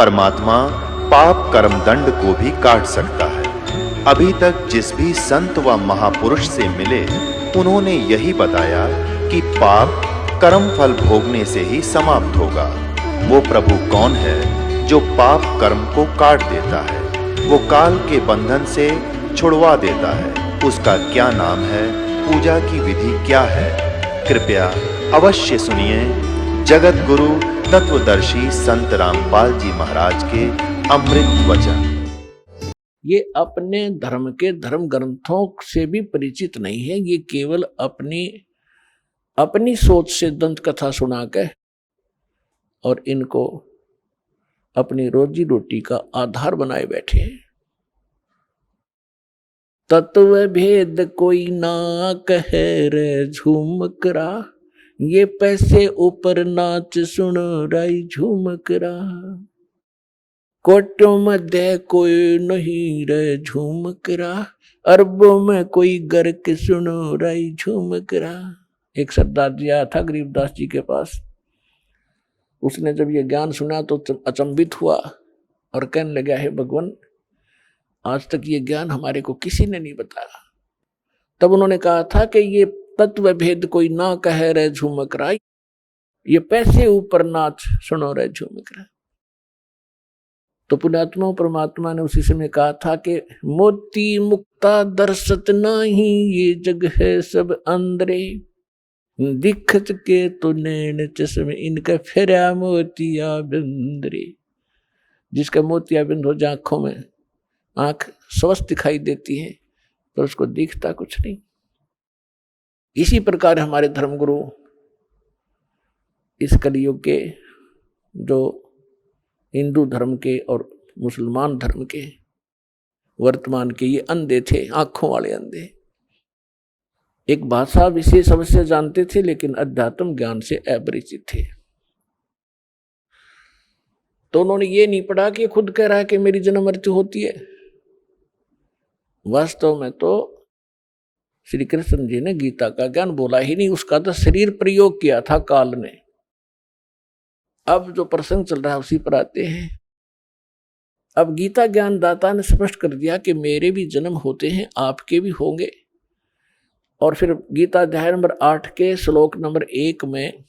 परमात्मा पाप कर्म दंड को भी काट सकता है। अभी तक जिस भी संत व महापुरुष से मिले, उन्होंने यही बताया कि पाप कर्म फल भोगने से ही समाप्त होगा। वो प्रभु कौन है जो पाप कर्म को काट देता है, वो काल के बंधन से छुड़वा देता है। उसका क्या नाम है, पूजा की विधि क्या है? कृपया अवश्य सुनिए जगत गुरु तत्वदर्शी संत रामपाल जी महाराज के अमृत वचन। ये अपने धर्म के धर्म ग्रंथों से भी परिचित नहीं है। ये केवल अपनी सोच से दंत कथा सुना के और इनको अपनी रोजी रोटी का आधार बनाए बैठे हैं। तत्व भेद कोई ना कहे रे झूमकरा, ये पैसे ऊपर नाच सुन राई झूमकरा। कोटों मध्य कोई नहीं रे झूमकरा, अरबों में कोई गर्क सुनो राई झूमकरा। एक सरदार जी आया था गरीबदास जी के पास। उसने जब ये ज्ञान सुना तो अचंभित हुआ और कहने लगा, हे भगवान, आज तक ये ज्ञान हमारे को किसी ने नहीं बताया। तब उन्होंने कहा था कि ये तत्व भेद कोई ना कहे रे झूमकरा, ये पैसे ऊपर नाच सुनो रे झूमकरा। तो पुण्यात्मा परमात्मा ने उसी समय कहा था कि मोती मुक्ता दर्शत नहीं, ये जग है सब अंदरे, दिखत के तो नैन चश्मे, इनका फेरा मोतिया बिंदरे। जिसका मोतिया बिंद हो जाए आंखों में, आंख स्वस्थ दिखाई देती है पर उसको दिखता कुछ नहीं। इसी प्रकार हमारे धर्मगुरु इस कलयुग के जो हिंदू धर्म के और मुसलमान धर्म के वर्तमान के ये अंधे थे, आंखों वाले अंधे। एक भाषा विशेष अवश्य जानते थे लेकिन अध्यात्म ज्ञान से अपरिचित थे। तो उन्होंने ये नहीं पढ़ा कि खुद कह रहा है कि मेरी जन्म मृत्यु होती है। वास्तव में तो श्री कृष्ण जी ने गीता का ज्ञान बोला ही नहीं, उसका तो शरीर प्रयोग किया था काल ने। अब जो प्रसंग चल रहा है उसी पर आते हैं। अब गीता ज्ञान दाता ने स्पष्ट कर दिया कि मेरे भी जन्म होते हैं, आपके भी होंगे। और फिर गीता अध्याय नंबर 8 के श्लोक नंबर 1 में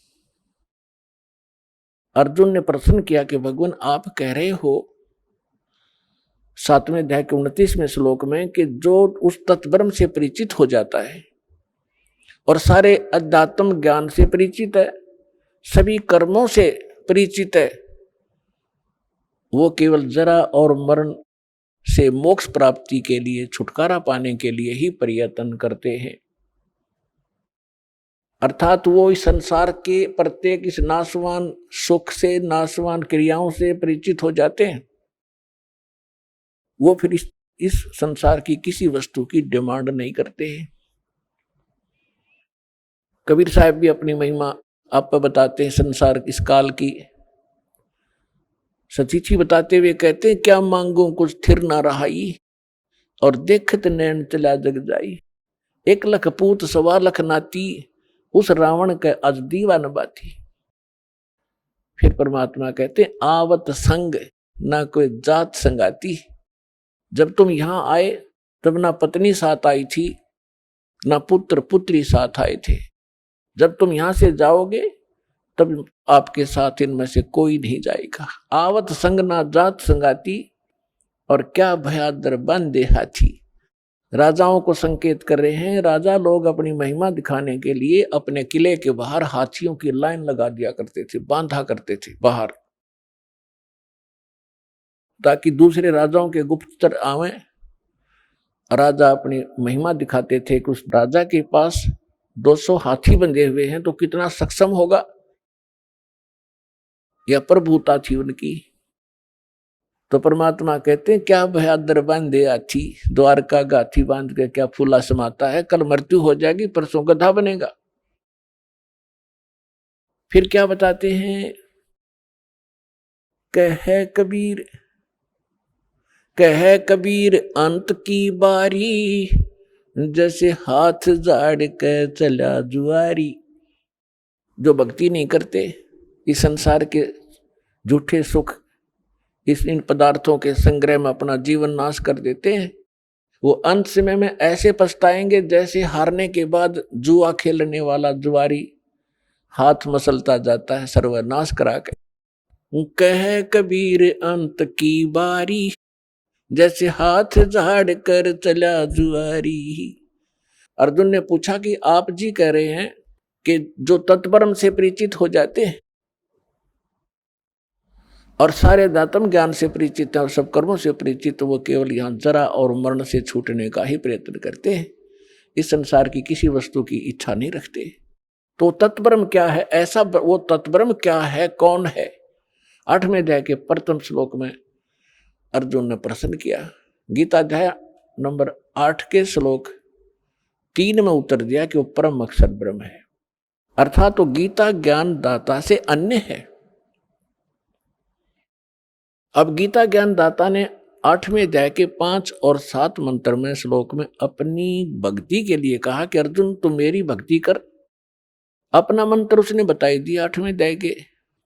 अर्जुन ने प्रश्न किया कि भगवान आप कह रहे हो 7वें अध्याय के 29वें श्लोक में कि जो उस तत्ब्रह्म से परिचित हो जाता है और सारे अध्यात्म ज्ञान से परिचित है, सभी कर्मों से परिचित है, वो केवल जरा और मरण से मोक्ष प्राप्ति के लिए, छुटकारा पाने के लिए ही प्रयत्न करते हैं। अर्थात वो इस संसार के प्रत्येक इस नाशवान सुख से, नाशवान क्रियाओं से परिचित हो जाते हैं। वो फिर इस संसार की किसी वस्तु की डिमांड नहीं करते हैं। कबीर साहब भी अपनी महिमा आप बताते हैं संसार इस काल की सचीची बताते हुए कहते हैं, क्या मांगो कुछ स्थिर ना रहाई, और देखत नैन चला जग जाई। 1 लख पूत 1.25 लाख नाती, उस रावण के आज दीवा न बाती। फिर परमात्मा कहते हैं, आवत संग ना कोई जात संगाती। जब तुम यहां आए तब ना पत्नी साथ आई थी, ना पुत्र पुत्री साथ आए थे। जब तुम यहां से जाओगे तब आपके साथ इनमें से कोई नहीं जाएगा। आवत संग ना जात संगाती, और क्या भयादर बंदे हाथी। राजाओं को संकेत कर रहे हैं। राजा लोग अपनी महिमा दिखाने के लिए अपने किले के बाहर हाथियों की लाइन लगा दिया करते थे, बांधा करते थे बाहर, ताकि दूसरे राजाओं के गुप्तचर आवे। राजा अपनी महिमा दिखाते थे कि उस राजा के पास 200 हाथी बंधे हुए हैं तो कितना सक्षम होगा। यह प्रभुता थी उनकी। तो परमात्मा कहते हैं, क्या भयादर बांधे हाथी, द्वारका गाथी बांध के क्या फूला समाता है। कल मृत्यु हो जाएगी, परसों गधा बनेगा। फिर क्या बताते हैं, कहे कबीर अंत की बारी, जैसे हाथ झाड़ के चला जुआरी। जो भक्ति नहीं करते, इस संसार के झूठे सुख इन पदार्थों के संग्रह में अपना जीवन नाश कर देते हैं, वो अंत समय में ऐसे पछताएंगे जैसे हारने के बाद जुआ खेलने वाला जुआरी हाथ मसलता जाता है सर्वनाश करा के। कह कबीर अंत की बारी, जैसे हाथ झाड़ कर चला जुआरी। अर्जुन ने पूछा कि आप जी कह रहे हैं कि जो तत्परम से परिचित हो जाते हैं और सारे दातम ज्ञान से परिचित है और सब कर्मों से परिचित, वो केवल यहाँ जरा और मरण से छूटने का ही प्रयत्न करते हैं, इस संसार की किसी वस्तु की इच्छा नहीं रखते। तो तत्परम क्या है, ऐसा वो तत्परम क्या है, कौन है? 8वें अध्याय के प्रथम श्लोक में अर्जुन ने प्रश्न किया। गीता अध्याय नंबर 8 के श्लोक 3 में उत्तर दिया कि वो परम अक्षर ब्रह्म है, अर्थात तो गीता ज्ञान दाता से अन्य है। अब गीता ज्ञान दाता ने 8वें अध्याय के 5 और 7 मंत्र में श्लोक में अपनी भक्ति के लिए कहा कि अर्जुन तू मेरी भक्ति कर। अपना मंत्र उसने बताई दिया 8वें अध्याय के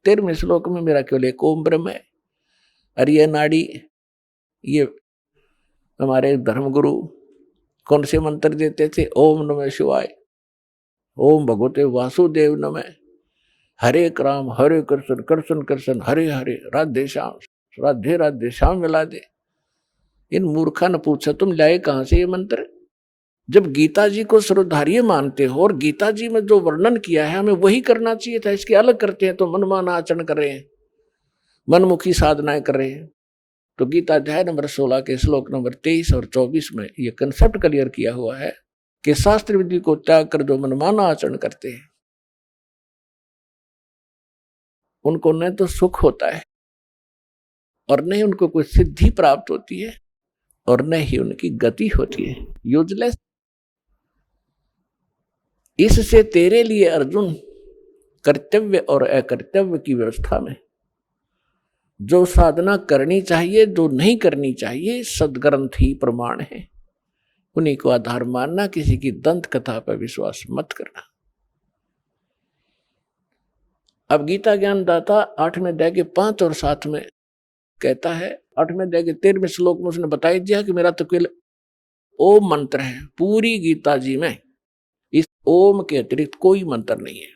13वें श्लोक में, मेरा केवल एक ओम ब्रह्म है। और ये नाड़ी, ये हमारे धर्मगुरु कौन से मंत्र देते थे? ओम नमः शिवाय, ओम भगवते वासुदेव नमः, हरे राम हरे कृष्ण कृष्ण कृष्ण हरे हरे, राधे श्याम राधे राधे श्याम मिला दे। इन मूर्खा ने पूछा तुम लाए कहां से ये मंत्र? जब गीता जी को सर्वधार्य मानते हो और गीता जी में जो वर्णन किया है हमें वही करना चाहिए था, इसके अलग करते हैं तो मनमाना आचरण कर रहे हैं, मनमुखी साधनाएं कर रहे हैं। तो गीता अध्याय नंबर 16 के श्लोक नंबर 23 और 24 में ये कंसेप्ट क्लियर किया हुआ है कि शास्त्र विधि को त्याग कर जो मनमाना आचरण करते हैं उनको न तो सुख होता है और न ही उनको कोई सिद्धि प्राप्त होती है और न ही उनकी गति होती है, यूजलेस। इससे तेरे लिए अर्जुन कर्तव्य और अकर्तव्य की व्यवस्था में जो साधना करनी चाहिए, जो नहीं करनी चाहिए, सदग्रंथ ही प्रमाण है, उन्हीं को आधार मानना, किसी की दंत कथा पर विश्वास मत करना। अब गीता ज्ञान दाता 8वें अध्याय के 5 और 7 में कहता है, 8वें अध्याय के 13वें श्लोक में उसने बताई दिया कि मेरा तो केवल ओम मंत्र है पूरी गीता जी में, इस ओम के अतिरिक्त कोई मंत्र नहीं है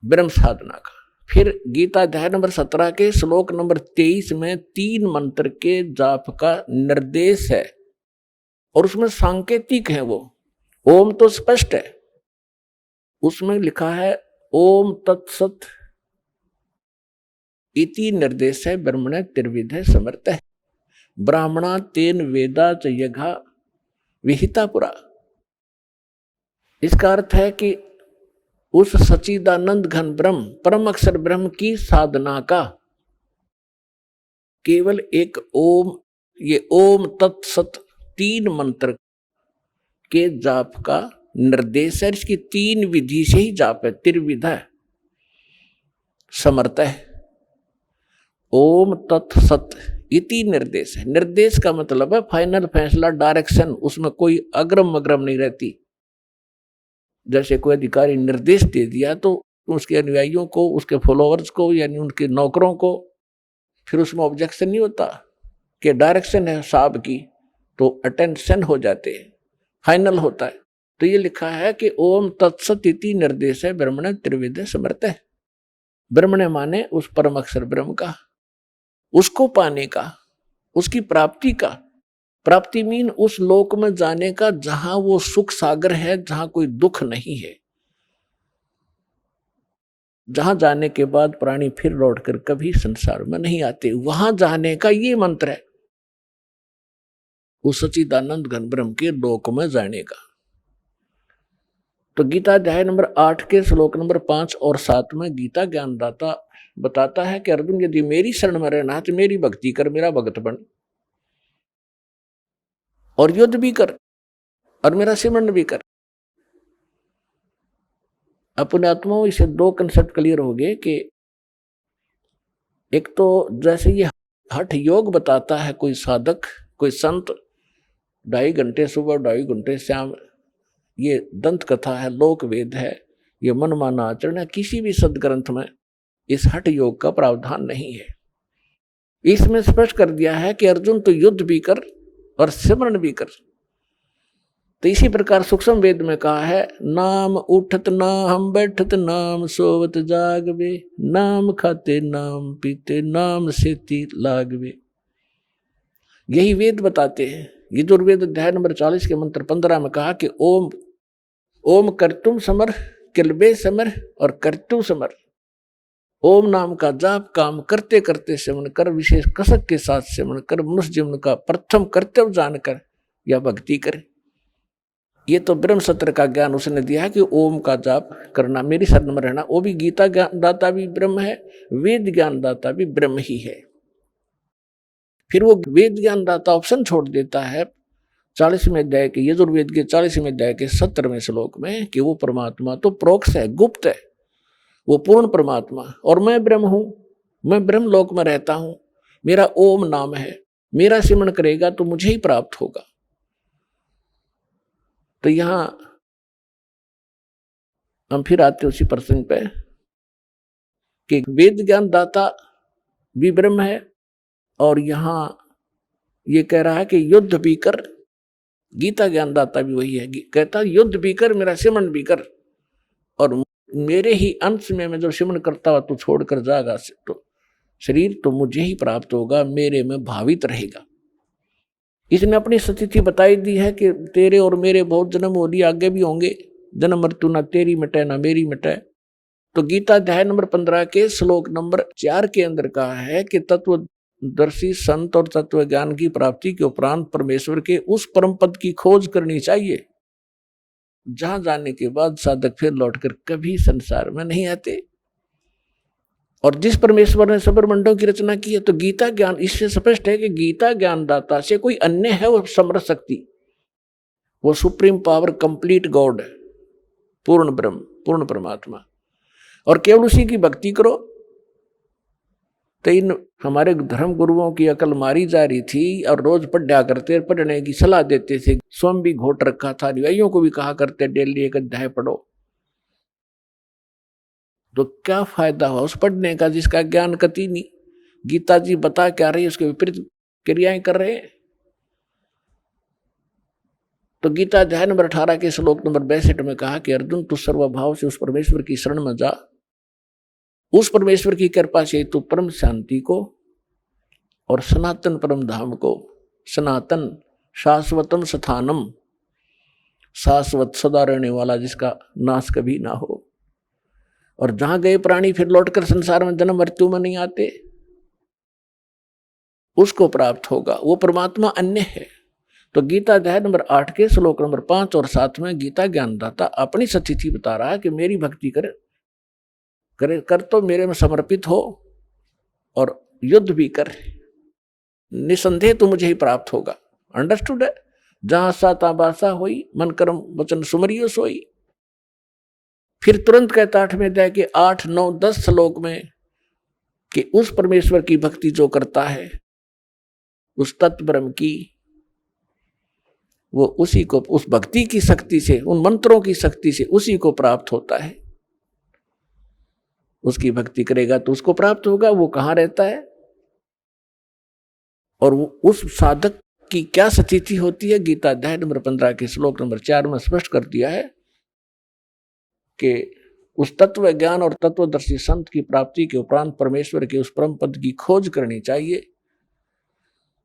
ब्रह्म साधना का। फिर गीता अध्याय नंबर 17 के श्लोक नंबर 23 में 3 मंत्र के जाप का निर्देश है और उसमें सांकेतिक है। वो ओम तो स्पष्ट है, उसमें लिखा है ओम तत्सत इति निर्देश है ब्रह्मणे त्रिविधे समर्थ है, ब्राह्मणा तेन वेदा च यज्ञा विहिता पुरा। इसका अर्थ है कि उस सच्चिदानंद घन ब्रह्म परम अक्षर ब्रह्म की साधना का केवल एक ओम, ये ओम तत्सत 3 मंत्र के जाप का निर्देश है। इसकी 3 विधि से ही जाप है, त्रिविधा समर्थ है। ओम तत्सत इति निर्देश है, निर्देश का मतलब है फाइनल फैसला, डायरेक्शन, उसमें कोई अग्रम मग्रम नहीं रहती। जैसे कोई अधिकारी निर्देश दे दिया तो उसके अनुयायियों को, उसके फॉलोअर्स को, यानी उनके नौकरों को फिर उसमें ऑब्जेक्शन नहीं होता कि डायरेक्शन है साहब की, तो अटेंशन हो जाते हैं, फाइनल होता है। तो ये लिखा है कि ओम तत्सत इति निर्देश है ब्रह्मणे त्रिविधे समर्थ है। ब्रह्मणे माने उस परम अक्षर ब्रह्म का, उसको पाने का, उसकी प्राप्ति का। प्राप्ति मीन उस लोक में जाने का जहां वो सुख सागर है, जहां कोई दुख नहीं है, जहां जाने के बाद प्राणी फिर लौटकर कभी संसार में नहीं आते, वहां जाने का ये मंत्र है, उस सच्चिदानंद घन ब्रह्म के लोक में जाने का। तो गीता अध्याय नंबर 8 के श्लोक नंबर 5 और 7 में गीता ज्ञानदाता बताता है कि अर्जुन यदि मेरी शरण में रहना है तो मेरी भक्ति कर, मेरा भक्त बन और युद्ध भी कर और मेरा सिमरन भी कर। अपने आत्माओं इसे 2 कंसेप्ट क्लियर हो गए कि एक तो जैसे ये हठ योग बताता है कोई साधक, कोई संत, 2.5 घंटे सुबह 2.5 घंटे शाम, ये दंत कथा है, लोक वेद है, ये मनमाना आचरण है। किसी भी सदग्रंथ में इस हठ योग का प्रावधान नहीं है। इसमें स्पष्ट कर दिया है कि अर्जुन तो युद्ध भी कर और सिमरण भी कर। तो इसी प्रकार सूक्ष्म वेद में कहा है, नाम उठत ना हम बैठत, नाम सोवत जागवे, नाम खाते नाम पीते, नाम सेती लागवे। यही वेद बताते हैं। यजुर्वेद अध्याय नंबर 40 के मंत्र 15 में कहा कि ओम ओम कर्तुम समर, किलबे समर और कर्तु समर। ओम नाम का जाप काम करते करते सेवन कर, विशेष कसक के साथ सेवन कर, मनुष्य जीवन का प्रथम कर्तव्य जानकर या भक्ति करे। ये तो ब्रह्म सत्र का ज्ञान उसने दिया है कि ओम का जाप करना, मेरी शरण में रहना। वो भी गीता ज्ञान दाता भी ब्रह्म है, वेद ज्ञान दाता भी ब्रह्म ही है। फिर वो वेद ज्ञान दाता ऑप्शन छोड़ देता है 40वें अध्याय के, यजुर्वेद के 40वें अध्याय के 17वें श्लोक में कि वो परमात्मा तो प्रोक्ष है, गुप्त है, वो पूर्ण परमात्मा, और मैं ब्रह्म हूं, मैं ब्रह्म लोक में रहता हूं, मेरा ओम नाम है, मेरा सिमरण करेगा तो मुझे ही प्राप्त होगा। तो यहां हम फिर आते उसी प्रसंग पे कि वेद ज्ञान दाता भी ब्रह्म है, और यहां ये कह रहा है कि युद्ध भी कर, गीता ज्ञान दाता भी वही है, कहता युद्ध भी कर, मेरा सिमरण भी कर, और मेरे ही अंश में मैं जो सिमरण करता हुआ तू छोड़कर जाएगा तो शरीर तो मुझे ही प्राप्त होगा, मेरे में भावित रहेगा। इसने अपनी स्थिति बताई दी है कि तेरे और मेरे बहुत जन्म हो लिए, आगे भी होंगे, जन्म मृत्यु ना तेरी मिटे ना मेरी मिटे। तो गीता अध्याय नंबर 15 के श्लोक नंबर 4 के अंदर कहा है कि तत्वदर्शी संत और तत्व ज्ञान की प्राप्ति के उपरांत परमेश्वर के उस परम पद की खोज करनी चाहिए, जहां जाने के बाद साधक फिर लौटकर कभी संसार में नहीं आते। और जिस परमेश्वर ने ब्रह्मांडों की रचना की है, तो गीता ज्ञान, इससे स्पष्ट है कि गीता ज्ञान दाता से कोई अन्य है वो समर्थ शक्ति, वो सुप्रीम पावर, कंप्लीट गॉड, पूर्ण ब्रह्म, पूर्ण परमात्मा, और केवल उसी की भक्ति करो। तो इन हमारे धर्म गुरुओं की अकल मारी जा रही थी, और रोज पढ़ा करते, पढ़ने की सलाह देते थे, स्वयं भी घोट रखा था, अनुयायियों को भी कहा करते डेली एक अध्याय पढ़ो। तो क्या फायदा हुआ उस पढ़ने का जिसका ज्ञान कति नहीं। गीता जी बता क्या रही है, उसके विपरीत क्रियाएं कर रहे हैं। तो गीता अध्याय नंबर 18 के श्लोक नंबर 62 में कहा कि अर्जुन तू सर्वभाव से उस परमेश्वर की शरण में जा, उस परमेश्वर की कृपा से तू परम शांति को और सनातन परम धाम को, सनातन शाश्वतम स्थानम, शाश्वत सदा रहने वाला जिसका नाश कभी ना हो, और जहां गए प्राणी फिर लौटकर संसार में जन्म मृत्यु में नहीं आते, उसको प्राप्त होगा। वो परमात्मा अन्य है। तो गीता अध्याय नंबर 8 के श्लोक नंबर 5 और 7 में गीता ज्ञानदाता अपनी स्थिति बता रहा है कि मेरी भक्ति कर तो मेरे में समर्पित हो, और युद्ध भी कर, निसंदेह तो मुझे ही प्राप्त होगा। अंडरस्टूड है? जहां साता बासा होई, मन कर्म वचन सुमरियो सोई। फिर तुरंत कहता 8वें अध्याय के 8, 9, 10 श्लोक में कि उस परमेश्वर की भक्ति जो करता है, उस तत्व ब्रह्म की, वो उसी को, उस भक्ति की शक्ति से, उन मंत्रों की शक्ति से उसी को प्राप्त होता है। उसकी भक्ति करेगा तो उसको प्राप्त होगा। वो कहाँ रहता है और उस साधक की क्या स्थिति होती है, गीता अध्याय नंबर 15 के श्लोक नंबर 4 में स्पष्ट कर दिया है कि उस तत्व ज्ञान और तत्वदर्शी संत की प्राप्ति के उपरांत परमेश्वर के उस परम पद की खोज करनी चाहिए,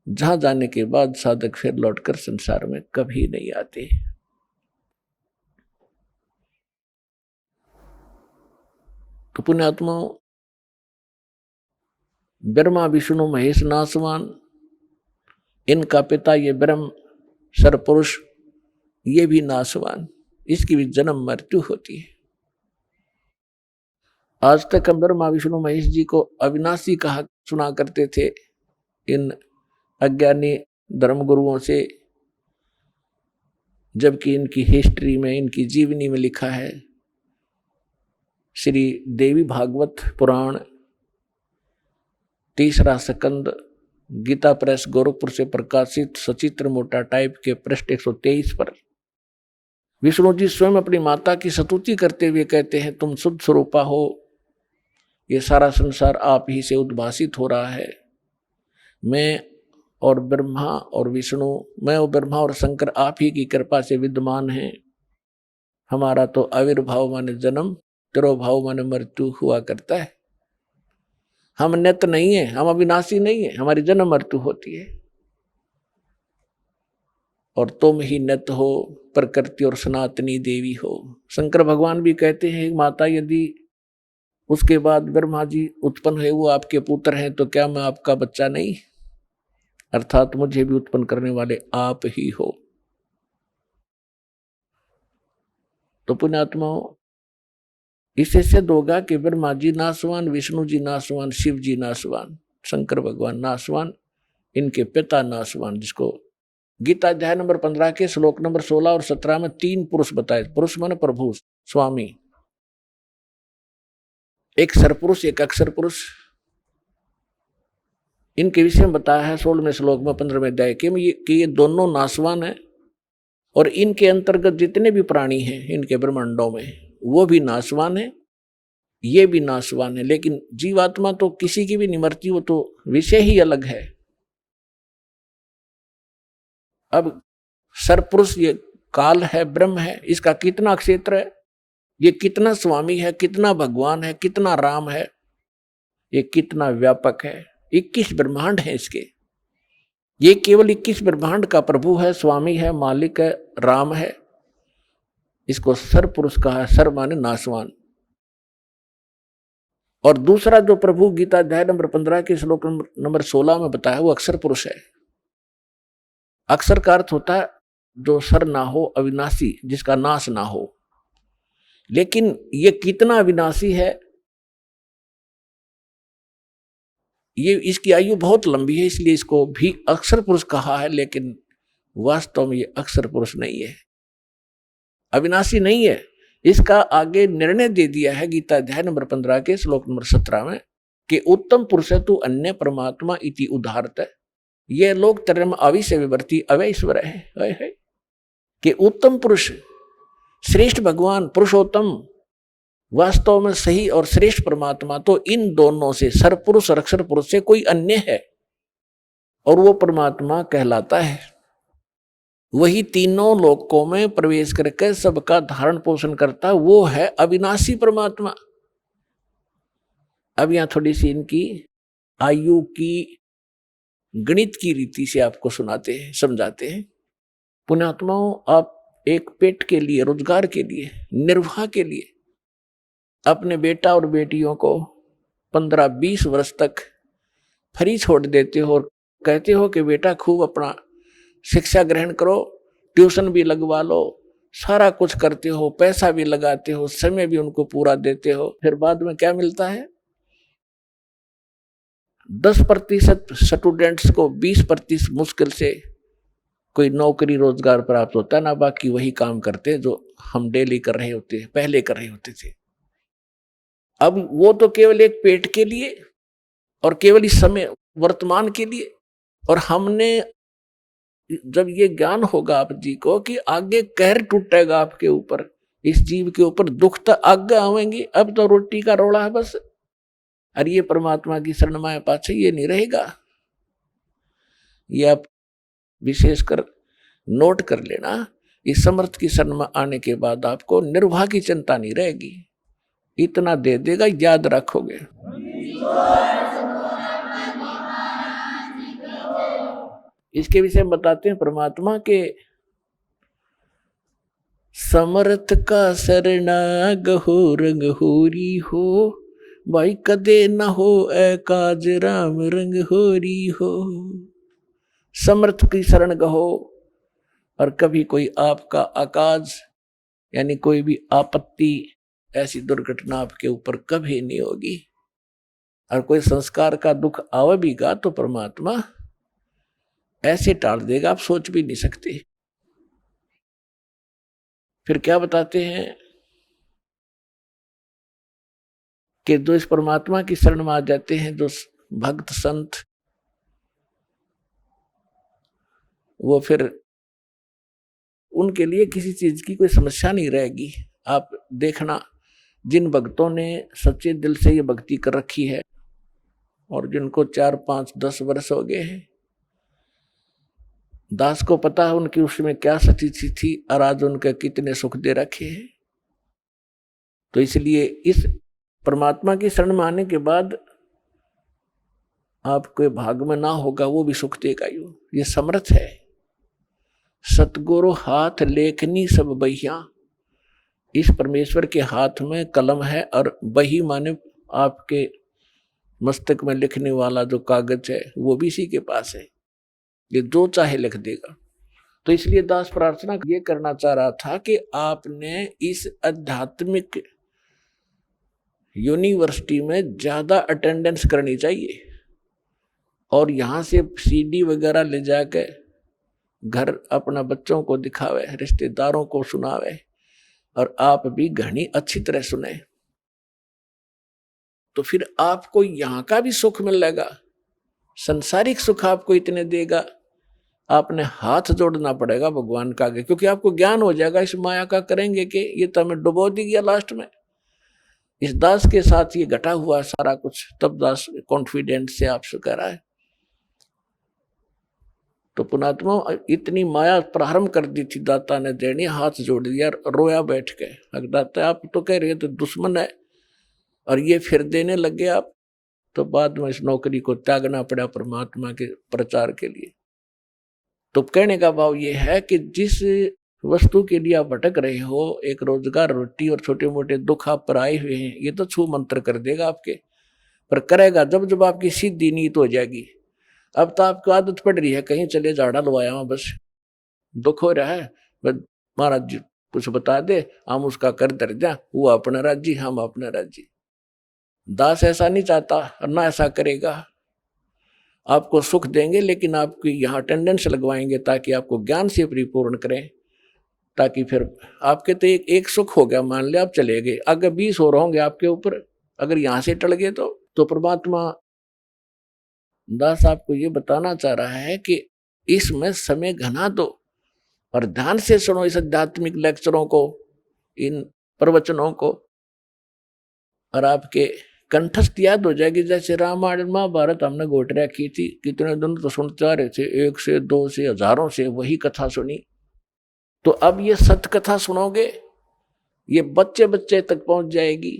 जहां जाने के बाद साधक फिर लौटकर संसार में कभी नहीं आते। तो पुण्यात्माओं, ब्रह्मा विष्णु महेश नासवान, इनका पिता ये ब्रह्म सरपुरुष, ये भी नासवान, इसकी भी जन्म मृत्यु होती है। आज तक हम ब्रह्मा विष्णु महेश जी को अविनाशी कहा सुना करते थे इन अज्ञानी धर्म गुरुओं से, जबकि इनकी हिस्ट्री में, इनकी जीवनी में लिखा है, श्री देवी भागवत पुराण 3रा स्कंद, गीता प्रेस गोरखपुर से प्रकाशित सचित्र मोटा टाइप के पृष्ठ 123 पर विष्णु जी स्वयं अपनी माता की स्तुति करते हुए कहते हैं, तुम शुद्ध स्वरूपा हो, ये सारा संसार आप ही से उद्भासित हो रहा है, मैं और ब्रह्मा और विष्णु, मैं और ब्रह्मा और शंकर आप ही की कृपा से विद्यमान हैं। हमारा तो आविर्भाव माने जन्म, तिरोभाव माने मृत्यु हुआ करता है। हम नित्य नहीं है, हम अविनाशी नहीं है, हमारी जन्म मृत्यु होती है। और तुम ही नित्य हो, प्रकृति और सनातनी देवी हो। शंकर भगवान भी कहते हैं, माता यदि उसके बाद ब्रह्मा जी उत्पन्न हुए वो आपके पुत्र हैं तो क्या मैं आपका बच्चा नहीं? अर्थात मुझे भी उत्पन्न करने वाले आप ही हो। तो पुण्यात्माओं, इससे सिद्ध होगा कि ब्रह्मा जी नासवान, विष्णु जी नासवान, शिव जी नासवान, शंकर भगवान नासवान, इनके पिता नासवान, जिसको गीता अध्याय नंबर 15 के श्लोक नंबर 16 और 17 में 3 पुरुष बताए। पुरुष माने प्रभु, स्वामी, एक सरपुरुष, एक अक्षर पुरुष। इनके विषय में बताया है 16वें श्लोक में 15वें अध्याय कि ये दोनों नासवान हैं और इनके अंतर्गत जितने भी प्राणी हैं इनके ब्रह्मांडों में वो भी नासवान है, ये भी नासवान है। लेकिन जीवात्मा तो किसी की भी नहीं मरती, वो तो विषय ही अलग है। अब सरपुरुष ये काल है, ब्रह्म है, इसका कितना क्षेत्र है, ये कितना स्वामी है, कितना भगवान है, कितना राम है, ये कितना व्यापक है। 21 ब्रह्मांड है इसके। ये केवल 21 ब्रह्मांड का प्रभु है, स्वामी है, मालिक है, राम है। इसको सरपुरुष कहा है। सर माने नासवान। और दूसरा जो प्रभु गीता अध्याय नंबर 15 के श्लोक नंबर 16 में बताया वो अक्षर पुरुष है। अक्षर का अर्थ होता है जो सर ना हो, अविनाशी, जिसका नाश ना हो। लेकिन ये कितना अविनाशी है, ये इसकी आयु बहुत लंबी है, इसलिए इसको भी अक्षर पुरुष कहा है। लेकिन वास्तव में ये अक्षर पुरुष नहीं है, अविनाशी नहीं है। इसका आगे निर्णय दे दिया है गीता अध्याय नंबर 15 के श्लोक नंबर 17 में कि उत्तम पुरुष है तू अन्य परमात्मा इति उदाहरत है, ये लोग तरम अविश्य विवर्ती अवैश्वर है। कि उत्तम पुरुष, श्रेष्ठ भगवान, पुरुषोत्तम, वास्तव में सही और श्रेष्ठ परमात्मा तो इन दोनों से, सरपुरुष और अक्षर पुरुष से कोई अन्य है और वो परमात्मा कहलाता है। वही तीनों लोकों में प्रवेश करके सबका धारण पोषण करता, वो है अविनाशी परमात्मा। अब यहां थोड़ी सी इनकी आयु की गणित की रीति से आपको सुनाते हैं, समझाते हैं। पुण्यात्माओं, आप एक पेट के लिए, रोजगार के लिए, निर्वाह के लिए अपने बेटा और बेटियों को 15-20 वर्ष तक फ्री छोड़ देते हो और कहते हो कि बेटा खूब अपना शिक्षा ग्रहण करो, ट्यूशन भी लगवा लो, सारा कुछ करते हो, पैसा भी लगाते हो, समय भी उनको पूरा देते हो। फिर बाद में क्या मिलता है? 10% स्टूडेंट्स को 20% मुश्किल से कोई नौकरी रोजगार प्राप्त होता है ना, बाकी वही काम करते जो हम डेली कर रहे होते, पहले कर रहे होते थे। अब वो तो केवल एक पेट के लिए और केवल इस समय वर्तमान के लिए। और हमने जब ये ज्ञान होगा आप जी को कि आगे कहर टूटेगा आपके ऊपर, इस जीव के ऊपर दुख तो आगे आवेंगे, अब तो रोटी का रोड़ा है बस, अरे ये परमात्मा की शरण में पाछे ये नहीं रहेगा। ये आप विशेषकर नोट कर लेना, इस समर्थ की शरण में आने के बाद आपको निर्वाह की चिंता नहीं रहेगी। इतना दे देगा, याद रखोगे। इसके विषय में बताते हैं परमात्मा के समर्थ का शरणा गहो रंग होरी हो, भाई कदे न हो काज राम रंग होरी हो। समर्थ की शरण गहो और कभी कोई आपका अकाज यानी कोई भी आपत्ति, ऐसी दुर्घटना आपके ऊपर कभी नहीं होगी। और कोई संस्कार का दुख आवे भी गा तो परमात्मा ऐसे टाल देगा, आप सोच भी नहीं सकते। फिर क्या बताते हैं कि जो इस परमात्मा की शरण में आ जाते हैं, जो भक्त संत, वो फिर उनके लिए किसी चीज की कोई समस्या नहीं रहेगी। आप देखना, जिन भक्तों ने सच्चे दिल से ये भक्ति कर रखी है, और जिनको 4, 5, 10 वर्ष हो गए हैं। दास को पता है उनकी उसमें क्या स्थिति थी और आज उनके कितने सुख दे रखे हैं। तो इसलिए इस परमात्मा की शरण में आने के बाद आपके भाग में ना होगा वो भी सुख देगा। ये समर्थ है। सतगुरु हाथ लेखनी सब बहिया। इस परमेश्वर के हाथ में कलम है और बही माने आपके मस्तक में लिखने वाला जो कागज है वो भी इसी के पास है। ये जो चाहे लिख देगा। तो इसलिए दास प्रार्थना ये करना चाह रहा था कि आपने इस आध्यात्मिक यूनिवर्सिटी में ज्यादा अटेंडेंस करनी चाहिए और यहाँ से सीडी वगैरह ले जाके घर अपना बच्चों को दिखावे, रिश्तेदारों को सुनावे और आप भी घनी अच्छी तरह सुने। तो फिर आपको यहाँ का भी सुख मिलेगा, संसारिक सुख आपको इतने देगा। आपने हाथ जोड़ना पड़ेगा भगवान का आगे, क्योंकि आपको ज्ञान हो जाएगा इस माया का। करेंगे कि ये तो हमें डुबो दी गया लास्ट में। इस दास के साथ ये घटा हुआ सारा कुछ, तब दास कॉन्फिडेंस से आपसे कह रहा है। तो पुणात्मा इतनी माया प्रारंभ कर दी थी दाता ने देनी, हाथ जोड़ दिया, रोया बैठ के। दाता आप तो कह रहे तो दुश्मन है और ये फिर देने लगे आप, तो बाद में इस नौकरी को त्यागना पड़ा परमात्मा के प्रचार के लिए। तो कहने का भाव ये है कि जिस वस्तु के लिए आप भटक रहे हो, एक रोजगार, रोटी और छोटे मोटे दुख आप पर आए हुए हैं, ये तो छू मंत्र कर देगा आपके, पर करेगा जब आपकी सीधी नीत हो जाएगी। अब तो आपको आदत पड़ रही है कहीं चले झाड़ा लवाया वहां, बस दुख हो रहा है, महाराज जी कुछ बता दे, हम उसका कर दर्जा, वो अपना राज्य, हम अपना राज्य। दास ऐसा नहीं चाहता और ना ऐसा करेगा। आपको सुख देंगे लेकिन आपकी यहाँ अटेंडेंस लगवाएंगे ताकि आपको ज्ञान से परिपूर्ण करें, ताकि फिर आपके तो एक सुख हो गया, मान लिया आप चले गए, अगर 20 हो रहे होंगे आपके ऊपर, अगर यहाँ से टल गए तो परमात्मा दास आपको ये बताना चाह रहा है कि इसमें समय घना दो और ध्यान से सुनो इस आध्यात्मिक लेक्चरों को, इन प्रवचनों को, और आपके कंठस्थ याद हो जाएगी। जैसे रामायण महाभारत हमने घोट रखी थी, कितने दिन तो सुनते आ रहे थे, 1 से 2 से हजारों से वही कथा सुनी। तो अब ये सत्य कथा सुनोगे, ये बच्चे बच्चे तक पहुंच जाएगी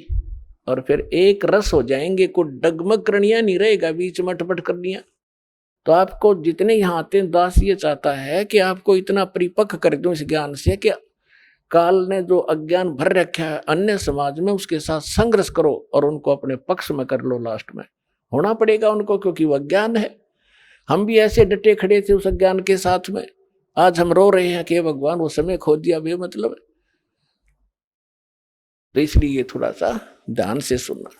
और फिर एक रस हो जाएंगे, कोई डगमग करनिया नहीं रहेगा, बीच में अटपट करनिया। तो आपको जितने यहाँ आते हैं, दास ये चाहता है कि आपको इतना परिपक्व कर दूं इस ज्ञान से कि काल ने जो अज्ञान भर रखा है अन्य समाज में, उसके साथ संघर्ष करो और उनको अपने पक्ष में कर लो। लास्ट में होना पड़ेगा उनको, क्योंकि वह अज्ञान है। हम भी ऐसे डटे खड़े थे उस अज्ञान के साथ में, आज हम रो रहे हैं कि भगवान वो समय खो दिया, बेमतलब। तो इसलिए ये थोड़ा सा ध्यान से सुनना।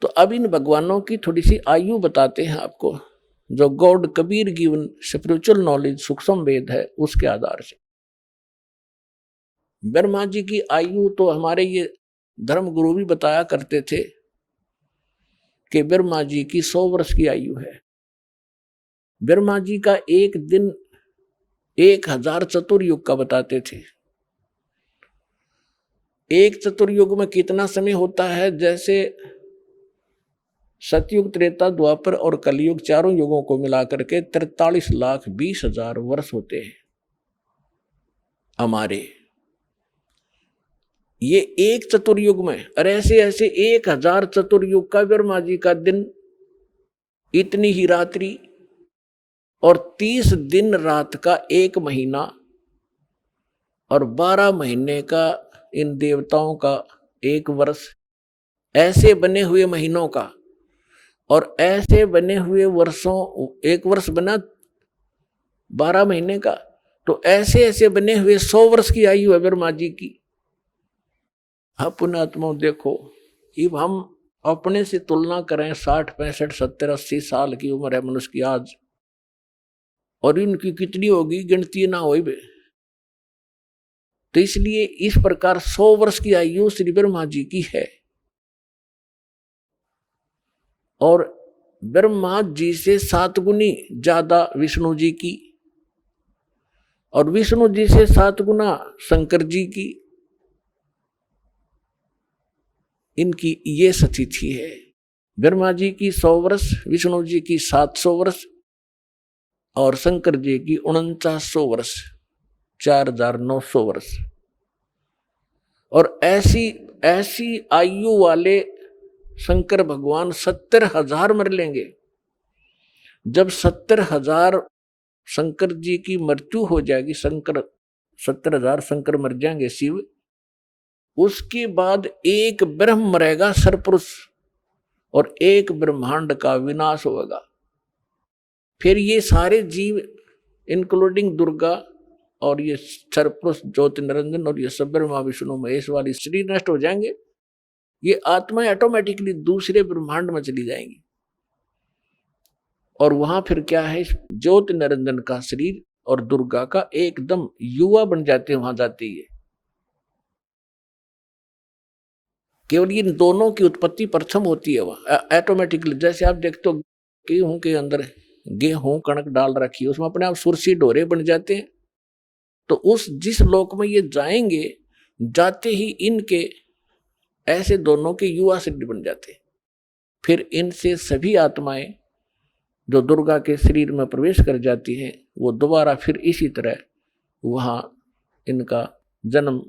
तो अब इन भगवानों की थोड़ी सी आयु बताते हैं आपको, जो God Kabir given spiritual knowledge सूक्ष्म वेद है उसके आधार से। ब्रह्मा जी की आयु तो हमारे ये धर्म गुरु भी बताया करते थे कि ब्रह्मा जी की 100 वर्ष की आयु है। ब्रह्मा जी का एक दिन 1000 चतुर्युग का बताते थे। एक चतुर्युग में कितना समय होता है? जैसे सतयुग, त्रेता, द्वापर और कलयुग, चारों युगों को मिलाकर के 43,20,000 वर्ष होते हैं हमारे। ये एक चतुर्युग में, और ऐसे ऐसे 1000 चतुर्युग का ब्रह्मा जी का दिन, इतनी ही रात्रि, और 30 दिन रात का एक महीना, और 12 महीने का इन देवताओं का एक वर्ष। ऐसे बने हुए महीनों का और ऐसे बने हुए वर्षों, एक वर्ष बना 12 महीने का, तो ऐसे ऐसे बने हुए 100 वर्ष की आयु है ब्रह्मा जी की। हाँ पुण्यात्मा देखो, अब हम अपने से तुलना करें, 60, 65, 70, 80 साल की उम्र है मनुष्य की आज, और इनकी कितनी होगी गिनती ना हो बे। तो इसलिए इस प्रकार 100 वर्ष की आयु श्री ब्रह्मा जी की है, और ब्रह्मा जी से 7 गुनी ज्यादा विष्णु जी की, और विष्णु जी से 7 गुना शंकर जी की। इनकी ये स्थिति है। ब्रह्मा जी की 100 वर्ष, विष्णु जी की 700 वर्ष और शंकर जी की 4900 वर्ष, 4900 वर्ष। और ऐसी ऐसी आयु वाले शंकर भगवान 70,000 मर लेंगे। जब 70,000 शंकर जी की मृत्यु हो जाएगी, शंकर 70,000 शंकर मर जाएंगे शिव, उसके बाद एक ब्रह्म मरेगा सरपुरुष और एक ब्रह्मांड का विनाश होगा। फिर ये सारे जीव इंक्लूडिंग दुर्गा और ये सरपुरुष ज्योति निरंजन और ये सब ब्रह्मा विष्णु महेश वाली शरीर नष्ट हो जाएंगे। ये आत्माएं ऑटोमेटिकली दूसरे ब्रह्मांड में चली जाएंगी और वहां फिर क्या है, ज्योति निरंजन का शरीर और दुर्गा का एकदम युवा बन जाते हैं, वहां जाते ही। केवल इन दोनों की उत्पत्ति प्रथम होती है वहां ऑटोमेटिकली। जैसे आप देखते हो गेहूं के अंदर गेहूं कणक डाल रखी है, उसमें अपने आप सुरसी डोरे बन जाते हैं। तो उस जिस लोक में ये जाएंगे, जाते ही इनके ऐसे दोनों के युवा शरीर बन जाते हैं। फिर इनसे सभी आत्माएं जो दुर्गा के शरीर में प्रवेश कर जाती हैं, वो दोबारा फिर इसी तरह वहां इनका जन्म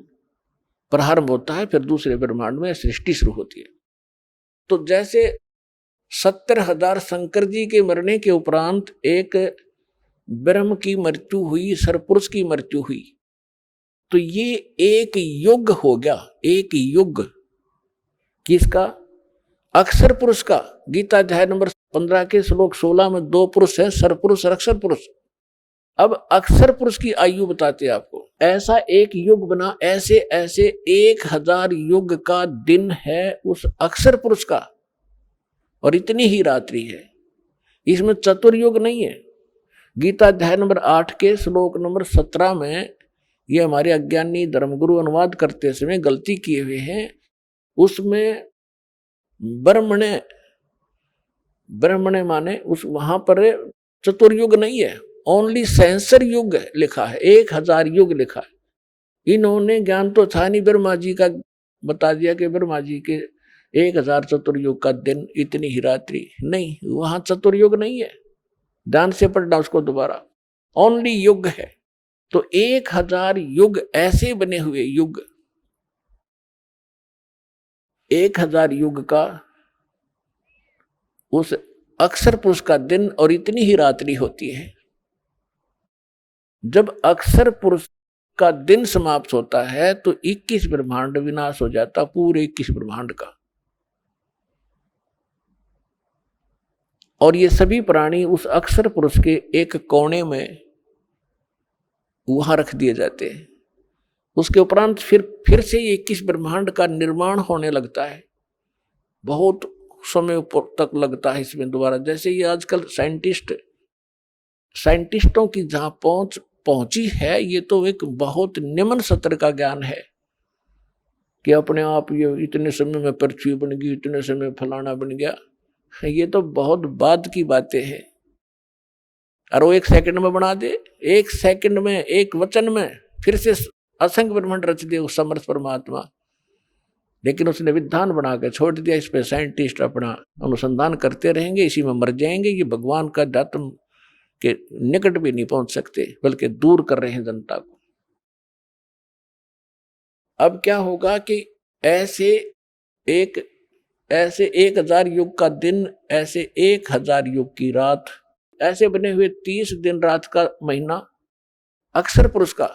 प्रारंभ होता है। फिर दूसरे ब्रह्मांड में सृष्टि शुरू होती है। तो जैसे 70,000 शंकर जी के मरने के उपरांत एक ब्रह्म की मृत्यु हुई, सरपुरुष की मृत्यु हुई, तो ये एक युग हो गया। एक युग किसका? अक्षर पुरुष का। गीता अध्याय नंबर 15 के श्लोक 16 में 2 पुरुष है, सरपुरुष और अक्षर पुरुष। अब अक्षर पुरुष की आयु बताते हैं आपको। ऐसा एक युग बना, ऐसे ऐसे 1000 युग का दिन है उस अक्षर पुरुष का, और इतनी ही रात्रि है। इसमें चतुर्युग नहीं है। गीता अध्याय नंबर 8 के श्लोक नंबर 17 में ये हमारे अज्ञानी धर्मगुरु अनुवाद करते समय गलती किए हुए हैं। उसमें ब्रह्मणे माने उस वहां पर चतुर्युग नहीं है, ओनली सेंसर युग लिखा है, 1000 युग लिखा है। इन्होंने ज्ञान तो था नहीं, ब्रह्मा जी का बता दिया कि ब्रह्मा जी के 1000 चतुर्युग का दिन, इतनी ही रात्रि। नहीं, वहां चतुर्युग नहीं है। ध्यान से पढ़ना उसको दोबारा, ओनली युग है। तो 1000 युग ऐसे बने हुए युग, 1000 युग का उस अक्षर पुरुष का दिन और इतनी ही रात्रि होती है। जब अक्षर पुरुष का दिन समाप्त होता है तो 21 ब्रह्मांड विनाश हो जाता, पूरे 21 ब्रह्मांड का। और ये सभी प्राणी उस अक्षर पुरुष के एक कोने में वहां रख दिए जाते हैं। उसके उपरांत फिर से 21 ब्रह्मांड का निर्माण होने लगता है। बहुत समय तक लगता है इसमें दोबारा। जैसे ये आजकल साइंटिस्टों की जहां पहुंची है, ये तो एक बहुत निम्न स्तर का ज्ञान है कि अपने आप ये इतने समय में पृथ्वी बन गई, इतने समय फलाना बन गया। ये तो बहुत बाद की बातें हैं। और वो 1 सेकंड में बना दे, 1 सेकंड में, एक वचन में फिर से असंख्य ब्रह्मांड रच दे उस समर्थ परमात्मा। लेकिन उसने विधान बना के छोड़ दिया। इस पे साइंटिस्ट अपना अनुसंधान करते रहेंगे, इसी में मर जाएंगे। ये भगवान का अध्यात्म के निकट भी नहीं पहुंच सकते, बल्कि दूर कर रहे हैं जनता को। अब क्या होगा कि ऐसे 1000 युग का दिन, ऐसे 1000 युग की रात, ऐसे बने हुए 30 दिन रात का महीना अक्षर पुरुष का,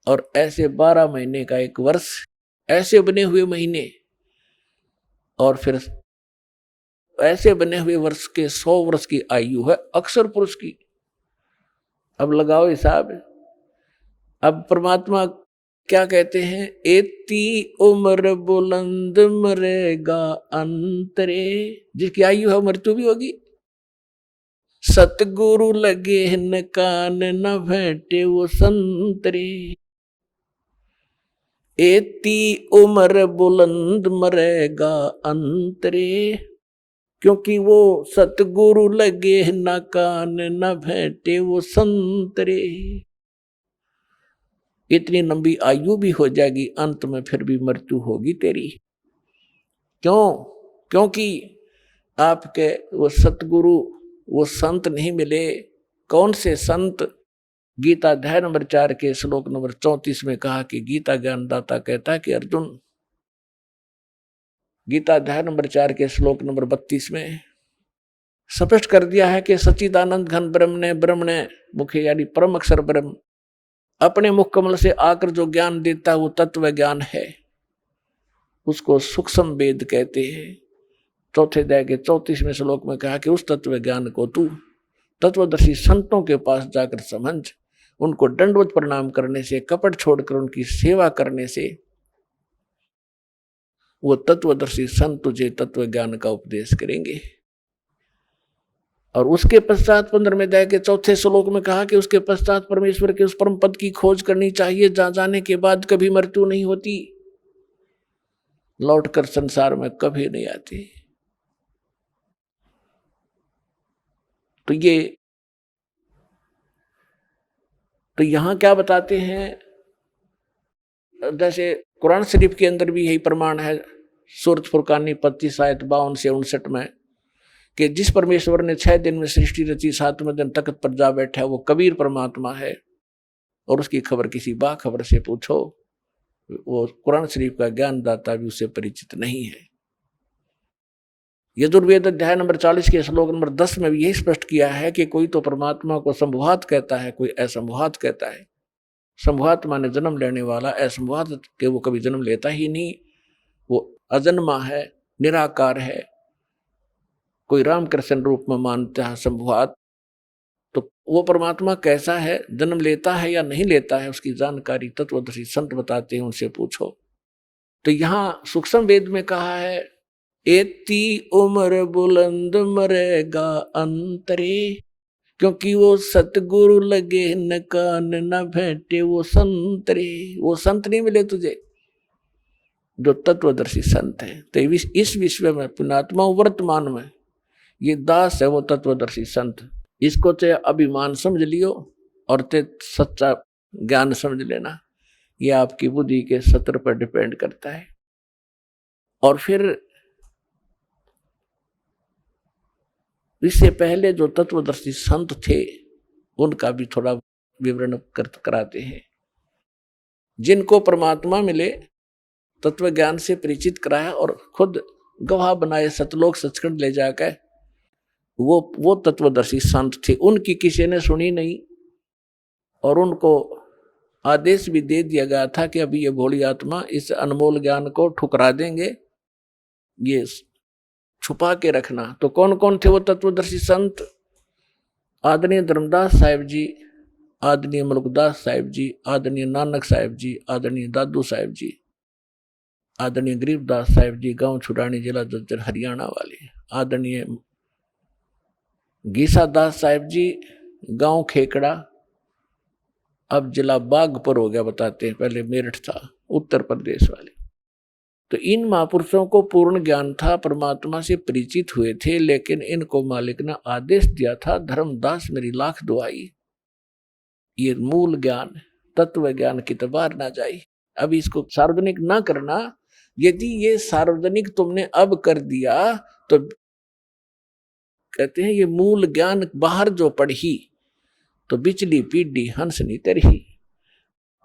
और ऐसे 12 महीने का एक वर्ष, ऐसे बने हुए महीने, और फिर ऐसे बने हुए वर्ष के 100 वर्ष की आयु है अक्षर पुरुष की। अब लगाओ हिसाब। अब परमात्मा क्या कहते हैं? एती उम्र बुलंद मरेगा अंतरे। जिसकी आयु है मृत्यु भी होगी। सतगुरु लगे न कान न भेंटे वो संतरे। एती उम्र बुलंद मरेगा अंतरे, क्योंकि वो सतगुरु लगे न कान न भेंटे वो संतरे। इतनी लंबी आयु भी हो जाएगी, अंत में फिर भी मृत्यु होगी तेरी। क्यों? क्योंकि आपके वो सतगुरु, वो संत नहीं मिले। कौन से संत? गीता अध्याय नंबर 4 के श्लोक नंबर 34 में कहा कि गीता ज्ञानदाता कहता है कि अर्जुन, गीता अध्याय नंबर 4 के श्लोक नंबर 32 में स्पष्ट कर दिया है कि सच्चिदानंद घन ब्रह्म ने मुख्य यानी परम अक्षर ब्रह्म अपने मुख कमल से आकर जो ज्ञान देता है वो तत्व ज्ञान है, उसको सूक्ष्म वेद कहते हैं। चौथे अध्याय के 34वें श्लोक में कहा कि उस तत्व ज्ञान को तू तत्वदर्शी संतों के पास जाकर समझ, उनको दंडवत प्रणाम करने से, कपट छोड़कर उनकी सेवा करने से वो तत्वदर्शी संत तुझे तत्व ज्ञान का उपदेश करेंगे। और उसके पश्चात 15वें अध्याय के 4थे श्लोक में कहा कि उसके पश्चात परमेश्वर के उस परम पद की खोज करनी चाहिए जहां जाने के बाद कभी मृत्यु नहीं होती, लौटकर संसार में कभी नहीं आती। तो यहां क्या बताते हैं, जैसे कुरान शरीफ के अंदर भी यही प्रमाण है, सूरत फुरकानी 25 आयत 52 से 59 में, कि जिस परमेश्वर ने 6 दिन में सृष्टि रची, 7वें दिन तख्त पर जा बैठा है, वो कबीर परमात्मा है। और उसकी खबर किसी बाखबर से पूछो, वो कुरान शरीफ का ज्ञानदाता भी उससे परिचित नहीं है। यजुर्वेद अध्याय नंबर 40 के श्लोक नंबर 10 में भी यही स्पष्ट किया है कि कोई तो परमात्मा को संभुवात कहता है, कोई असंभुवात कहता है। संभुवात माने जन्म लेने वाला, असंभुवात के वो कभी जन्म लेता ही नहीं, वो अजन्मा है, निराकार है। कोई रामकृष्ण रूप में मानता है संभुवात, तो वो परमात्मा कैसा है, जन्म लेता है या नहीं लेता है, उसकी जानकारी तत्वदर्शी संत बताते हैं, उनसे पूछो। तो यहाँ सूक्ष्म वेद में कहा है, एती उम्र बुलंद मरेगा अंतरे, क्योंकि वो सतगुरु लगे न कान न भेंटे वो संतरे। वो संत नहीं मिले तुझे जो तत्वदर्शी संत है। तो इस विश्व में पुण्यात्मा वर्तमान में ये दास है वो तत्वदर्शी संत। इसको चाहे अभिमान समझ लियो और ते सच्चा ज्ञान समझ लेना, ये आपकी बुद्धि के सत्र पर डिपेंड करता है। और फिर इससे पहले जो तत्वदर्शी संत थे उनका भी थोड़ा विवरण कराते हैं। जिनको परमात्मा मिले, तत्व ज्ञान से परिचित कराया और खुद गवाह बनाए सतलोक सचखंड ले जाकर, वो तत्वदर्शी संत थे। उनकी किसी ने सुनी नहीं और उनको आदेश भी दे दिया गया था कि अभी ये भोली आत्मा इस अनमोल ज्ञान को ठुकरा देंगे, ये छुपा के रखना। तो कौन कौन थे वो तत्वदर्शी संत? आदरणीय धर्मदास साहिब जी, आदरणीय मलुकदास साहिब जी, आदरणीय नानक साहिब जी, आदरणीय दादू साहिब जी, आदरणीय गरीबदास साहिब जी, गांव छुड़ानी, जिला जज्जर, हरियाणा वाले, आदरणीय गीसा दास साहिब जी, गांव खेकड़ा, अब जिला बागपुर हो गया बताते हैं, पहले मेरठ था, उत्तर प्रदेश वाले। तो इन महापुरुषों को पूर्ण ज्ञान था, परमात्मा से परिचित हुए थे, लेकिन इनको मालिक ने आदेश दिया था, धर्मदास मेरी लाख दुआई, ये मूल ज्ञान तत्व ज्ञान की तबार ना जाए, अब इसको सार्वजनिक ना करना। यदि ये सार्वजनिक तुमने अब कर दिया तो कहते हैं ये मूल ज्ञान बाहर जो पढ़ी तो बिचली पीढ़ी हंस नहीं तरही।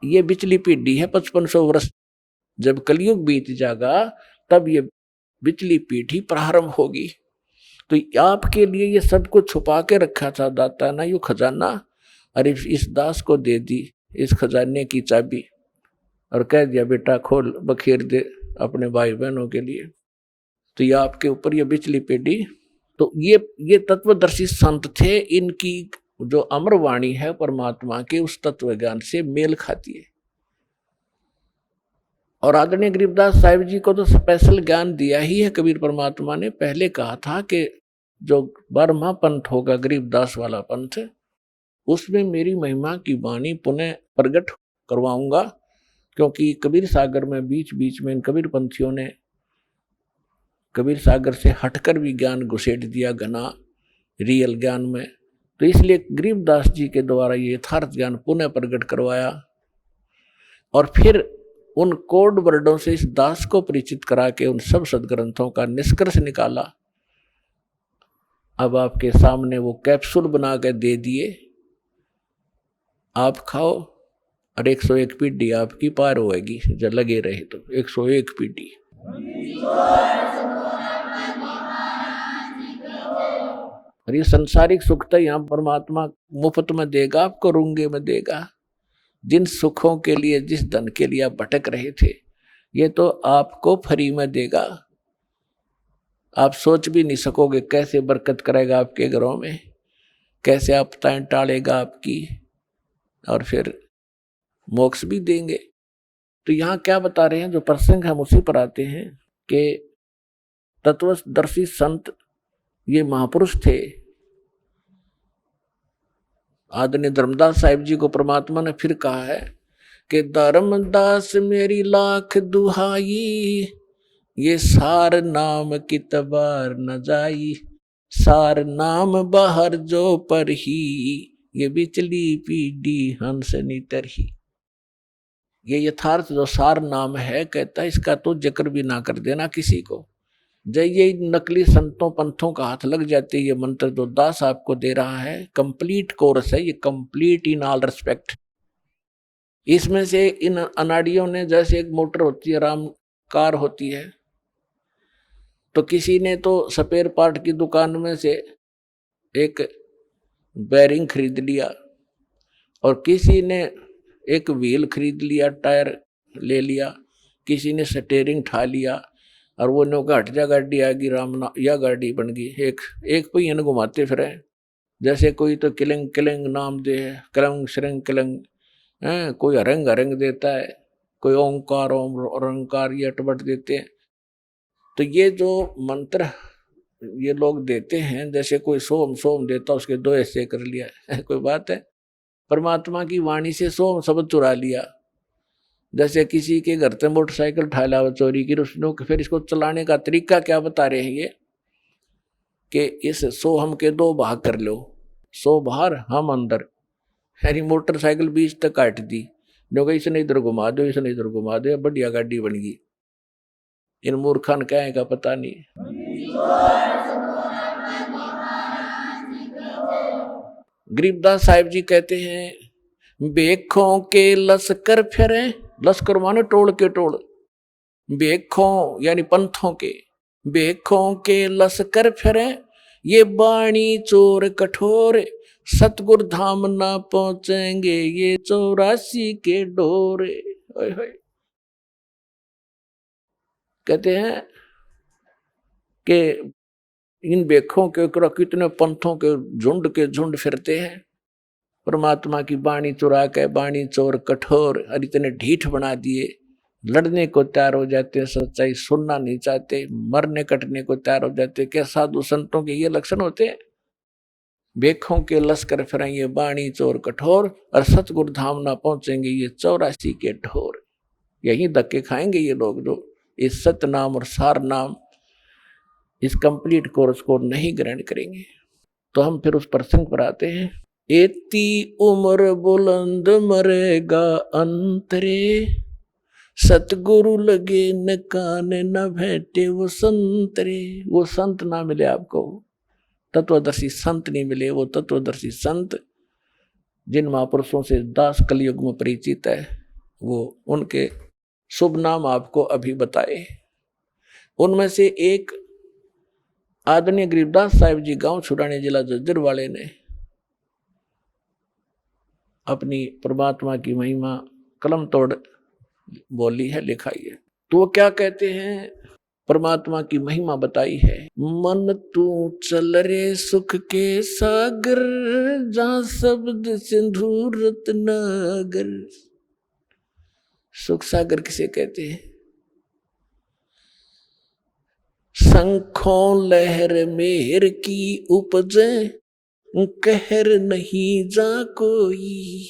ये बिचली पीढ़ी है 5500 वर्ष, जब कलयुग बीत जाएगा तब ये बिचली पीढ़ी प्रारंभ होगी। तो आपके लिए ये सब कुछ छुपा के रखा था दाता ना, यू खजाना, अरे इस दास को दे दी इस खजाने की चाबी और कह दिया बेटा खोल बखेर दे अपने भाई बहनों के लिए। तो ये आपके ऊपर ये बिचली पीढ़ी, तो ये तत्वदर्शी संत थे, इनकी जो अमर वाणी है परमात्मा के उस तत्व ज्ञान से मेल खाती है। और आदरणीय गरीबदास साहिब जी को तो स्पेशल ज्ञान दिया ही है कबीर परमात्मा ने। पहले कहा था कि जो 12वां पंथ होगा गरीबदास वाला पंथ, उसमें मेरी महिमा की वाणी पुनः प्रकट करवाऊंगा, क्योंकि कबीर सागर में बीच बीच में इन कबीर पंथियों ने कबीर सागर से हटकर भी ज्ञान घुसेट दिया घना रियल ज्ञान में। तो इसलिए गरीबदास जी के द्वारा ये यथार्थ ज्ञान पुनः प्रकट करवाया। और फिर उन कोड वर्डों से इस दास को परिचित करा के उन सब सदग्रंथों का निष्कर्ष निकाला। अब आपके सामने वो कैप्सूल बना के दे दिए, आप खाओ और 101 पीढ़ी आपकी पार होएगी, जब लगे रहे तो 101 पीढ़ी। और ये संसारिक सुख तो यहाँ परमात्मा मुफ्त में देगा, आपको रूंगे में देगा। जिन सुखों के लिए, जिस धन के लिए आप भटक रहे थे, ये तो आपको फ्री में देगा। आप सोच भी नहीं सकोगे कैसे बरकत करेगा आपके घरों में, कैसे आपदाएं टालेगा आपकी, और फिर मोक्ष भी देंगे। तो यहाँ क्या बता रहे हैं, जो प्रसंग हम उसी पर आते हैं कि तत्वदर्शी संत ये महापुरुष थे। आदरणीय धर्मदास साहिब जी को परमात्मा ने फिर कहा है कि धर्मदास मेरी लाख दुहाई, ये सार नाम की तबार न जाई, सार नाम बाहर जो पर ही, ये बिचली पीढ़ी हंस नितर ही। ये यथार्थ जो सार नाम है, कहता है इसका तो जिक्र भी ना कर देना किसी को। जब ये नकली संतों पंथों का हाथ लग जाते, ये मंत्र जो दास आपको दे रहा है, कंप्लीट कोर्स है ये, कंप्लीट इन ऑल रिस्पेक्ट। इसमें से इन अनाड़ियों ने, जैसे एक मोटर होती है, राम कार होती है, तो किसी ने तो स्पेयर पार्ट की दुकान में से एक बैरिंग खरीद लिया, और किसी ने एक व्हील खरीद लिया, टायर ले लिया, किसी ने स्टीयरिंग ठा लिया, और वो नो हट जा गाड़ी आ गई, राम या गाड़ी बन गई। एक पहिए न घुमाते फिरे, जैसे कोई तो किलंग किलंग नाम दे है, कलंग श्रृंग किलंग, कोई अरंग अरंग देता है, कोई ओंकार ओम ओंकार ये अटबट देते हैं। तो ये जो मंत्र ये लोग देते हैं, जैसे कोई सोम सोम देता, उसके दो ऐसे कर लिया कोई बात है। परमात्मा की वाणी से सोम शब्द चुरा लिया। जैसे किसी के घर से मोटरसाइकिल उठा लाओ चोरी की, उसने फिर इसको चलाने का तरीका क्या बता रहे हैं ये, कि इस सोहम के दो भाग कर लो, सो बाहर हम अंदर। यानी मोटरसाइकिल बीच तक काट दी, जो इसने इधर घुमा दो, इसने इधर घुमा दो, बढ़िया गाड़ी बन गई। इन मूर्खान क्या है का पता नहीं। गरीबदास साहिब जी कहते हैं, बेखों के लश्कर फिरे, लश्कर माने टोल के टोल, बेखों यानी पंथों के, बेखों के लश्कर फिरे, ये बाणी चोर कठोर, सतगुरु धाम ना पहुंचेंगे ये 84 के डोरे। कहते हैं कि इन बेखों के कितने पंथों के झुंड फिरते हैं, परमात्मा की बाणी चुरा के, बाणी चोर कठोर, और इतने ढीठ बना दिए, लड़ने को तैयार हो जाते हैं, सच्चाई सुनना नहीं चाहते, मरने कटने को तैयार हो जाते। क्या साधु संतों के ये लक्षण होते हैं? बेखों के लश्कर फिरेंगे बाणी चोर कठोर, और सतगुरु धाम ना पहुंचेंगे ये 84 के ढोर। यही धक्के खाएंगे ये लोग जो इस सत्य नाम और सार नाम, इस कंप्लीट कोर्स को नहीं ग्रहण करेंगे। तो हम फिर उस प्रसंग पर आते हैं। एती उम्र बुलंद मरेगा अंतरे, सतगुरु लगे न कान न भेटे वो संतरे। वो संत ना मिले आपको, तत्वदर्शी संत नहीं मिले। वो तत्वदर्शी संत जिन महापुरुषों से दास कलयुग में परिचित है, वो उनके शुभ नाम आपको अभी बताए। उनमें से एक आदरणीय गरीबदास साहिब जी, गांव छुड़ाने जिला जज्जर वाले ने अपनी परमात्मा की महिमा कलम तोड़ बोली है, लिखाई है। तो वो क्या कहते हैं, परमात्मा की महिमा बताई है। मन तू चल रे सुख के सागर, जहां शब्द सिंधु रत्नागर। सुख सागर किसे कहते हैं? शंखों लहर मेहर की उपजे, कहर नहीं जा कोई।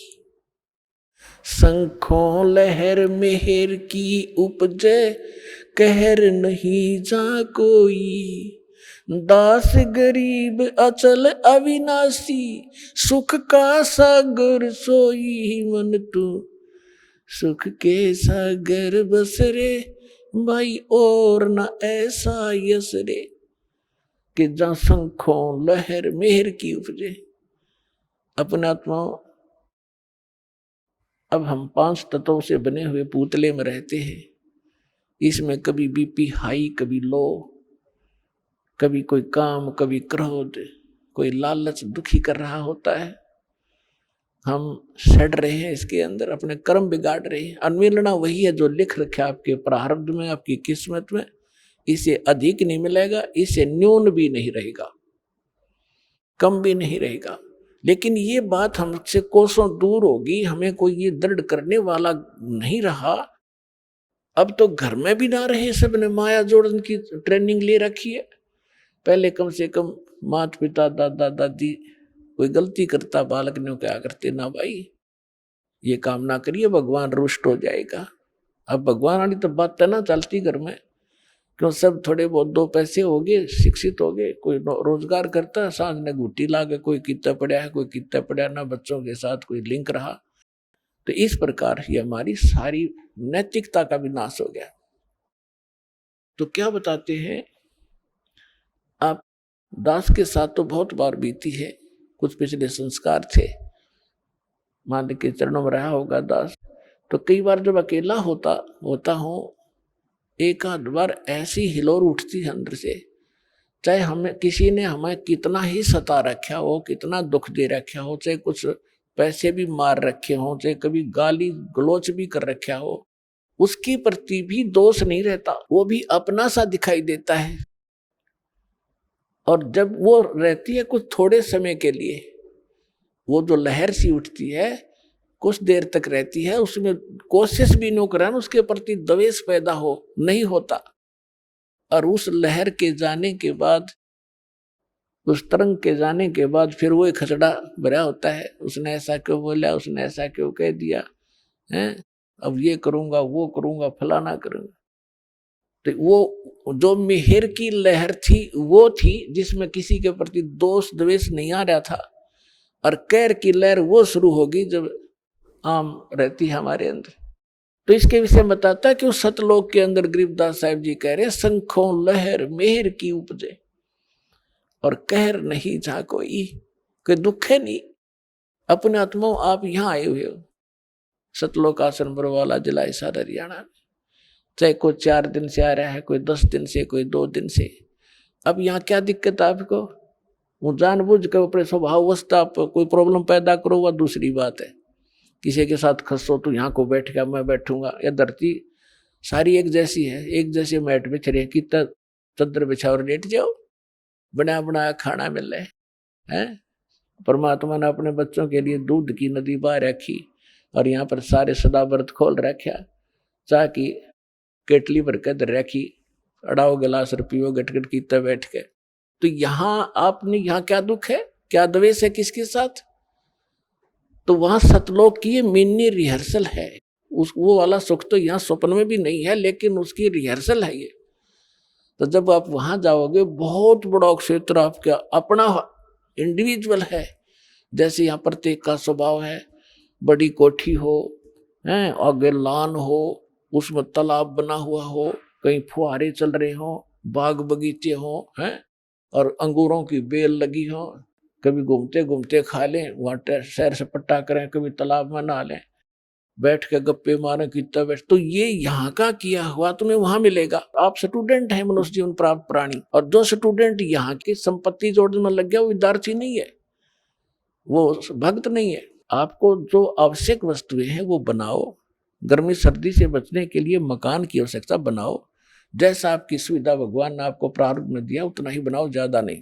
शंखों लहर मेहर की उपजे, कहर नहीं जा कोई। दास गरीब अचल अविनाशी, सुख का सागर सोई। मन तू सुख के सागर बसरे भाई और न ऐसा यस रे कि जहां शंखों लहर मेहर की उपजे। अपने आत्मा अब हम 5 तत्वों से बने हुए पुतले में रहते हैं। इसमें कभी बीपी हाई, कभी लो, कभी कोई काम, कभी क्रोध, कोई लालच दुखी कर रहा होता है। हम सड़ रहे हैं इसके अंदर, अपने कर्म बिगाड़ रहे हैं। अनमिलना वही है जो लिख रखा आपके प्रारब्ध में, आपकी किस्मत में। इसे अधिक नहीं मिलेगा, इसे न्यून भी नहीं रहेगा, कम भी नहीं रहेगा। लेकिन ये बात हमसे कोसों दूर होगी, हमें कोई ये दृढ़ करने वाला नहीं रहा। अब तो घर में भी ना रहे, सबने माया जोड़न की ट्रेनिंग ले रखी है। पहले कम से कम माता पिता, दादा दादी कोई गलती करता बालक ने क्या करते, ना भाई ये काम ना करिए, भगवान रुष्ट हो जाएगा। अब भगवान वाली तो बात ना चलती घर में, क्यों सब थोड़े बहुत 2 पैसे हो गए, शिक्षित हो गए, कोई रोजगार करता है, सांझ ने घूटी ला के कोई कितना पड़ा है, कोई कितना पड़ा ना, बच्चों के साथ कोई लिंक रहा। तो इस प्रकार ये हमारी सारी नैतिकता का भी नाश हो गया। तो क्या बताते हैं आप, दास के साथ तो बहुत बार बीती है, कुछ पिछले संस्कार थे, मान के चरणों में रहा होगा दास। तो कई बार जब अकेला होता हूँ, एक आध बार ऐसी हिलोर उठती है अंदर से, चाहे हमें किसी ने हमें कितना ही सता रखा हो, कितना दुख दे रखा हो, चाहे कुछ पैसे भी मार रखे हो, चाहे कभी गाली गलोच भी कर रखा हो, उसके प्रति भी दोष नहीं रहता, वो भी अपना सा दिखाई देता है। और जब वो रहती है कुछ थोड़े समय के लिए, वो जो लहर सी उठती है कुछ देर तक रहती है, उसमें कोशिश भी नहीं करा ना उसके प्रति द्वेष पैदा हो, नहीं होता। और उस लहर के जाने के बाद, उस तरंग के जाने के बाद फिर वो खचड़ा भरा होता है, उसने ऐसा क्यों बोला, उसने ऐसा क्यों कह दिया है, अब ये करूंगा वो करूंगा फलाना करूंगा। तो वो जो मिहिर की लहर थी वो थी जिसमें किसी के प्रति दोष द्वेष नहीं आ रहा था। और कैर की लहर वो शुरू होगी जब आम रहती है हमारे अंदर। तो इसके विषय में बताता है कि उस सतलोक के अंदर गरीबदास साहिब जी कह रहे, शंखों लहर मेहर की उपजे और कहर नहीं जा कोई दुख है नहीं। अपने आत्मा आप यहाँ आए हुए हो, सतलोक आश्रम बरवाला जिला हिसार हरियाणा में, चाहे कोई 4 दिन से आ रहा है, कोई 10 दिन से, कोई 2 दिन से। अब यहाँ क्या दिक्कत है आपको, वो जानबूझ के अपने स्वभाववस्था आप कोई प्रॉब्लम पैदा करो, वह दूसरी बात है। किसी के साथ खसो तो यहाँ को बैठ गया, मैं बैठूंगा। यह धरती सारी एक जैसी है, एक जैसे मैट बिछ रहे, कितना चद्दर बिछा और लेट जाओ, बना बनाया खाना मिल रहा है। परमात्मा ने अपने बच्चों के लिए दूध की नदी बहा रखी और यहाँ पर सारे सदा व्रत खोल रखा, चाह की केटली भर के दर रखी, अड़ाओ गिलास पियो गटगट कीता बैठ के। तो यहाँ आपने यहाँ क्या दुख है, क्या द्वेष है किसके साथ? तो वहां सतलोक की मिनी रिहर्सल है, उस वो वाला सुख तो यहाँ स्वप्न में भी नहीं है, लेकिन उसकी रिहर्सल है ये। तो जब आप वहां जाओगे, बहुत बड़ा क्षेत्र आपका अपना इंडिविजुअल है। जैसे यहाँ प्रत्येक का स्वभाव है, बड़ी कोठी हो, हैं आगे लान हो, उसमें तालाब बना हुआ हो, कहीं फुहारे चल रहे हो, बाग बगीचे हो, हैं और अंगूरों की बेल लगी हो, कभी घूमते घूमते खा लें, वहाँ सैर सपट्टा करें, कभी तालाब में नहा लें, बैठ के गप्पे मारें, कितना बैठ। तो ये यहाँ का किया हुआ तुम्हें वहां मिलेगा। आप स्टूडेंट हैं, मनुष्य जीवन प्राप्त प्राणी, और जो स्टूडेंट यहाँ की संपत्ति जोड़ने में लग गया वो विद्यार्थी नहीं है, वो भक्त नहीं है। आपको जो आवश्यक वस्तुएं हैं वो बनाओ, गर्मी सर्दी से बचने के लिए मकान की आवश्यकता बनाओ, जैसा आपकी सुविधा भगवान ने आपको प्रारंभ में दिया उतना ही बनाओ, ज्यादा नहीं।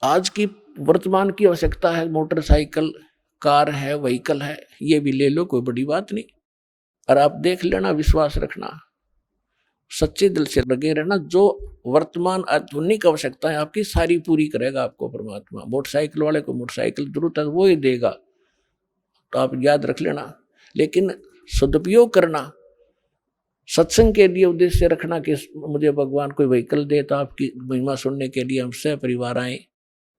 आज की वर्तमान की आवश्यकता है मोटरसाइकिल, कार है, व्हीकल है, ये भी ले लो, कोई बड़ी बात नहीं। और आप देख लेना, विश्वास रखना, सच्चे दिल से लगे रहना, जो वर्तमान आधुनिक आवश्यकता है आपकी सारी पूरी करेगा आपको परमात्मा। मोटरसाइकिल वाले को मोटरसाइकिल जरूरत है वो ही देगा, तो आप याद रख लेना। लेकिन सदुपयोग करना, सत्संग के लिए उद्देश्य रखना कि मुझे भगवान कोई व्हीकल दे तो आपकी महिमा सुनने के लिए हम सह परिवार आए,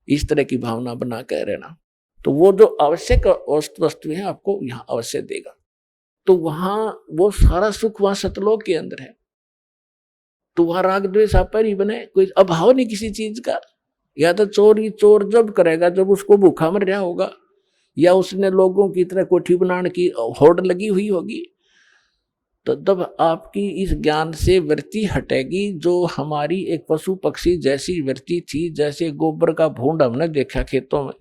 इस तरह की भावना बना कर रहना। तो वो जो आवश्यक वस्तु है आपको यहाँ अवश्य देगा। तो वहां वो सारा सुख वहां सतलोक के अंदर है। तो वहां राग द्वेष आपस ही बने, कोई अभाव नहीं किसी चीज का। या तो चोरी चोर जब करेगा जब उसको भूखा मर रहा होगा, या उसने लोगों की तरह कोठी बनाने की होड़ लगी हुई होगी, तो तब आपकी इस ज्ञान से वृत्ति हटेगी जो हमारी एक पशु पक्षी जैसी वृत्ति थी। जैसे गोबर का भूंड हमने देखा खेतों में,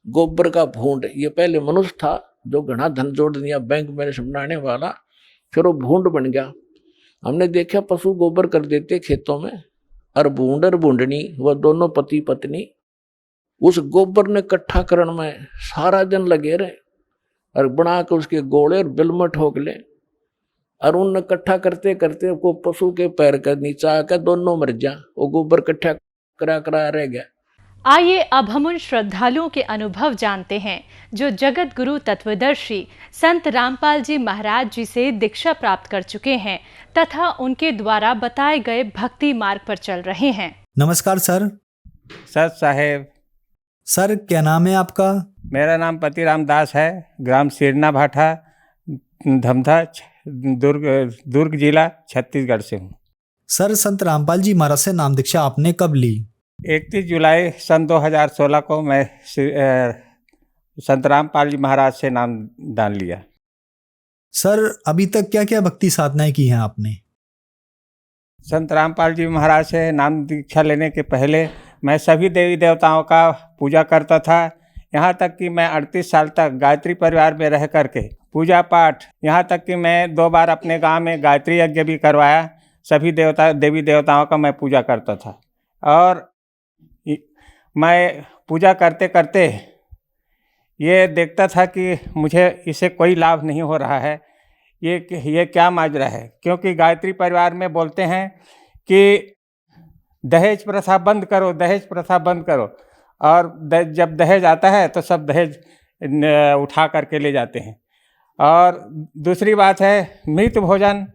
गोबर का भूंड, ये पहले मनुष्य था जो घना धन जोड़ दिया बैंक में बनाने वाला, फिर वो भूंड बन गया। हमने देखा पशु गोबर कर देते खेतों में, और भूंड और भूंडनी वह दोनों पति पत्नी उस गोबर ने इकट्ठा करने में सारा दिन लगे रहे, और बना के उसके गोले और बिल में ठोक ले, और उन इकट्ठा करते करते को पशु के पैर का नीचा आकर दोनों मर जा, वो गोबर इकट्ठा करा करा रह गया। आइए अब हम उन श्रद्धालुओं के अनुभव जानते हैं जो जगत गुरु तत्वदर्शी संत रामपाल जी महाराज जी से दीक्षा प्राप्त कर चुके हैं तथा उनके द्वारा बताए गए भक्ति मार्ग पर चल रहे हैं। नमस्कार सर। सर साहेब। सर क्या नाम है आपका? मेरा नाम पति रामदास है, ग्राम सिरना भाठा, धमधा, दुर्ग जिला छत्तीसगढ़ से हूँ। सर संत रामपाल जी महाराज से नाम दीक्षा आपने कब ली? 31 जुलाई सन 2016 को मैं संत रामपाल जी महाराज से नाम दान लिया। सर अभी तक क्या क्या भक्ति साधनाएं की हैं आपने? संत रामपाल जी महाराज से नाम दीक्षा लेने के पहले मैं सभी देवी देवताओं का पूजा करता था। यहाँ तक कि मैं 38 साल तक गायत्री परिवार में रह करके पूजा पाठ, यहाँ तक कि मैं 2 बार अपने गांव में गायत्री यज्ञ भी करवाया। सभी देवी देवताओं का मैं पूजा करता था, और मैं पूजा करते करते ये देखता था कि मुझे इससे कोई लाभ नहीं हो रहा है, ये क्या माजरा है। क्योंकि गायत्री परिवार में बोलते हैं कि दहेज प्रथा बंद करो, दहेज प्रथा बंद करो, और जब दहेज आता है तो सब दहेज उठा करके ले जाते हैं। और दूसरी बात है, मृत भोजन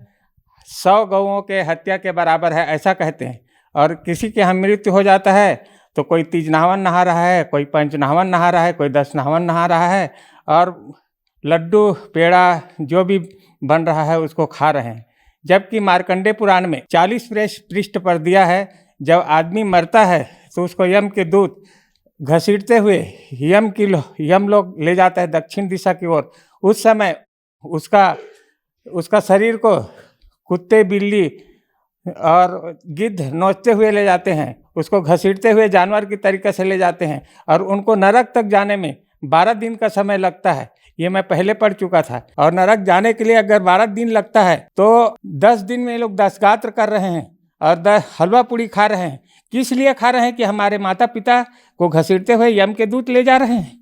100 गौओं के हत्या के बराबर है, ऐसा कहते हैं। और किसी के यहाँ मृत्यु हो जाता है तो कोई 3 नहावन नहा रहा है, कोई 5 नहावन नहा रहा है, कोई 10 नहावन नहा रहा है, और लड्डू पेड़ा जो भी बन रहा है उसको खा रहे हैं। जबकि मार्कंडे पुराण में 40 पृष्ठ पर दिया है, जब आदमी मरता है तो उसको यम के दूत घसीटते हुए यम लोग ले जाता है दक्षिण दिशा की ओर। उस समय उसका शरीर को कुत्ते, बिल्ली और गिद्ध नोचते हुए ले जाते हैं, उसको घसीटते हुए जानवर की तरीके से ले जाते हैं, और उनको नरक तक जाने में 12 दिन का समय लगता है। ये मैं पहले पढ़ चुका था। और नरक जाने के लिए अगर 12 दिन लगता है तो 10 दिन में ये लोग 10 गात्र कर रहे हैं और 10 हलवा पूड़ी खा रहे हैं। किस लिए खा रहे हैं? कि हमारे माता पिता को घसीटते हुए यम के दूत ले जा रहे हैं।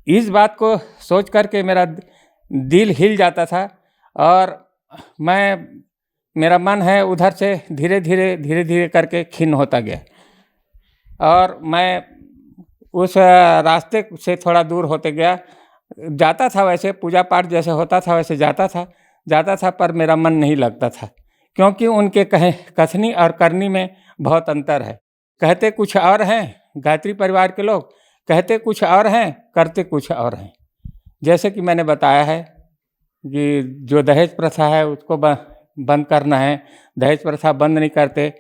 इस बात को सोच करके मेरा दिल हिल जाता था, और मेरा मन है उधर से धीरे धीरे करके खिन्न होता गया। और मैं उस रास्ते से थोड़ा दूर होते गया। जाता था, वैसे पूजा पाठ जैसे होता था वैसे जाता था, पर मेरा मन नहीं लगता था। क्योंकि उनके कथनी और करनी में बहुत अंतर है। कहते कुछ और हैं गायत्री परिवार के लोग, कहते कुछ और हैं, करते कुछ और हैं। जैसे कि मैंने बताया है कि जो दहेज प्रथा है उसको बंद करना है। दहेज प्रथा बंद नहीं करते,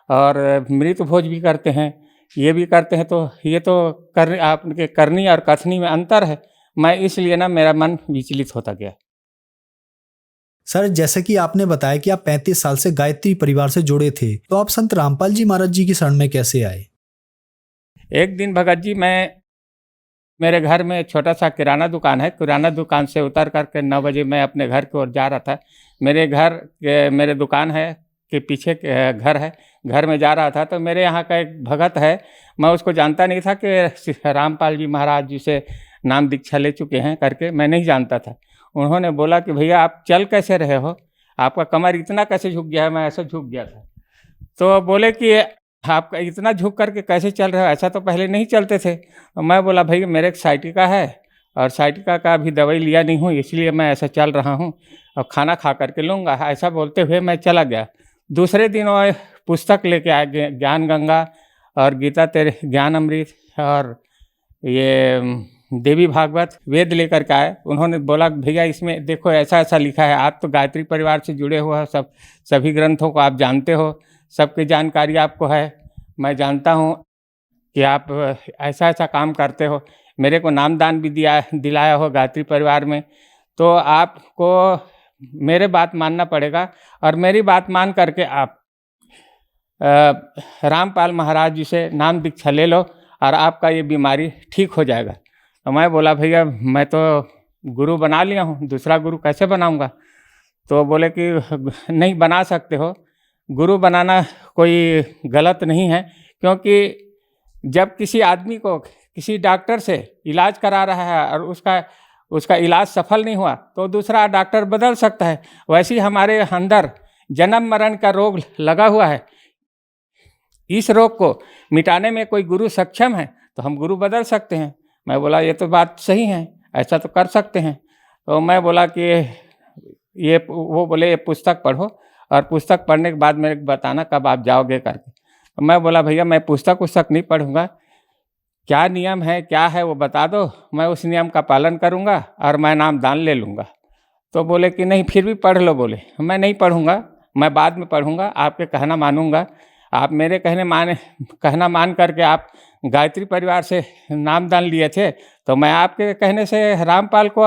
और मृत भोज भी करते हैं, ये भी करते हैं। तो ये तो आपके करनी और कथनी में अंतर है। मैं इसलिए ना मेरा मन विचलित होता गया। सर जैसे कि आपने बताया कि आप 35 साल से गायत्री परिवार से जुड़े थे, तो आप संत रामपाल जी महाराज जी की शरण में कैसे आए? एक दिन भगत जी, मेरे घर में छोटा सा किराना दुकान है। किराना दुकान से उतर करके 9 बजे मैं अपने घर की ओर जा रहा था। मेरे दुकान है के पीछे घर है, घर में जा रहा था। तो मेरे यहाँ का एक भगत है, मैं उसको जानता नहीं था कि रामपाल जी महाराज जी से नाम दीक्षा ले चुके हैं करके, मैं नहीं जानता था। उन्होंने बोला कि भैया आप चल कैसे रहे हो, आपका कमर इतना कैसे झुक गया है? मैं ऐसा झुक गया था। तो बोले कि आप इतना झुक करके कैसे चल रहे हो, ऐसा तो पहले नहीं चलते थे। मैं बोला भाई मेरे एक साइटिका है, और साइटिका का अभी दवाई लिया नहीं हूँ, इसलिए मैं ऐसा चल रहा हूँ, और खाना खा करके लूँगा। ऐसा बोलते हुए मैं चला गया। दूसरे दिन वो पुस्तक लेके आए, ज्ञान गंगा और गीता तेरे ज्ञान अमृत, और ये देवी भागवत वेद लेकर के आए। उन्होंने बोला भैया इसमें देखो ऐसा ऐसा लिखा है, आप तो गायत्री परिवार से जुड़े हुए हो, सभी ग्रंथों को आप जानते हो, सबकी जानकारी आपको है, मैं जानता हूँ कि आप ऐसा ऐसा काम करते हो, मेरे को नामदान भी दिलाया हो गायत्री परिवार में, तो आपको मेरे बात मानना पड़ेगा और मेरी बात मान करके आप रामपाल महाराज जी से नाम दीक्षा ले लो और आपका ये बीमारी ठीक हो जाएगा। तो मैं बोला भैया मैं तो गुरु बना लिया हूँ, दूसरा गुरु कैसे बनाऊँगा? तो बोले कि नहीं बना सकते हो, गुरु बनाना कोई गलत नहीं है, क्योंकि जब किसी आदमी को किसी डॉक्टर से इलाज करा रहा है और उसका इलाज सफल नहीं हुआ तो दूसरा डॉक्टर बदल सकता है। वैसे ही हमारे अंदर जन्म मरण का रोग लगा हुआ है, इस रोग को मिटाने में कोई गुरु सक्षम है तो हम गुरु बदल सकते हैं। मैं बोला ये तो बात सही है, ऐसा तो कर सकते हैं। तो मैं बोला कि ये वो बोले ये पुस्तक पढ़ो और पुस्तक पढ़ने के बाद मेरे को बताना कब आप जाओगे करके। तो मैं बोला भैया मैं पुस्तक नहीं पढ़ूंगा, क्या नियम है क्या है वो बता दो, मैं उस नियम का पालन करूंगा और मैं नाम दान ले लूँगा। तो बोले कि नहीं फिर भी पढ़ लो। बोले मैं नहीं पढ़ूंगा, मैं बाद में पढ़ूंगा, आपके कहना मानूंगा। आप मेरे कहना मान करके आप गायत्री परिवार से नाम दान लिए थे तो मैं आपके कहने से रामपाल को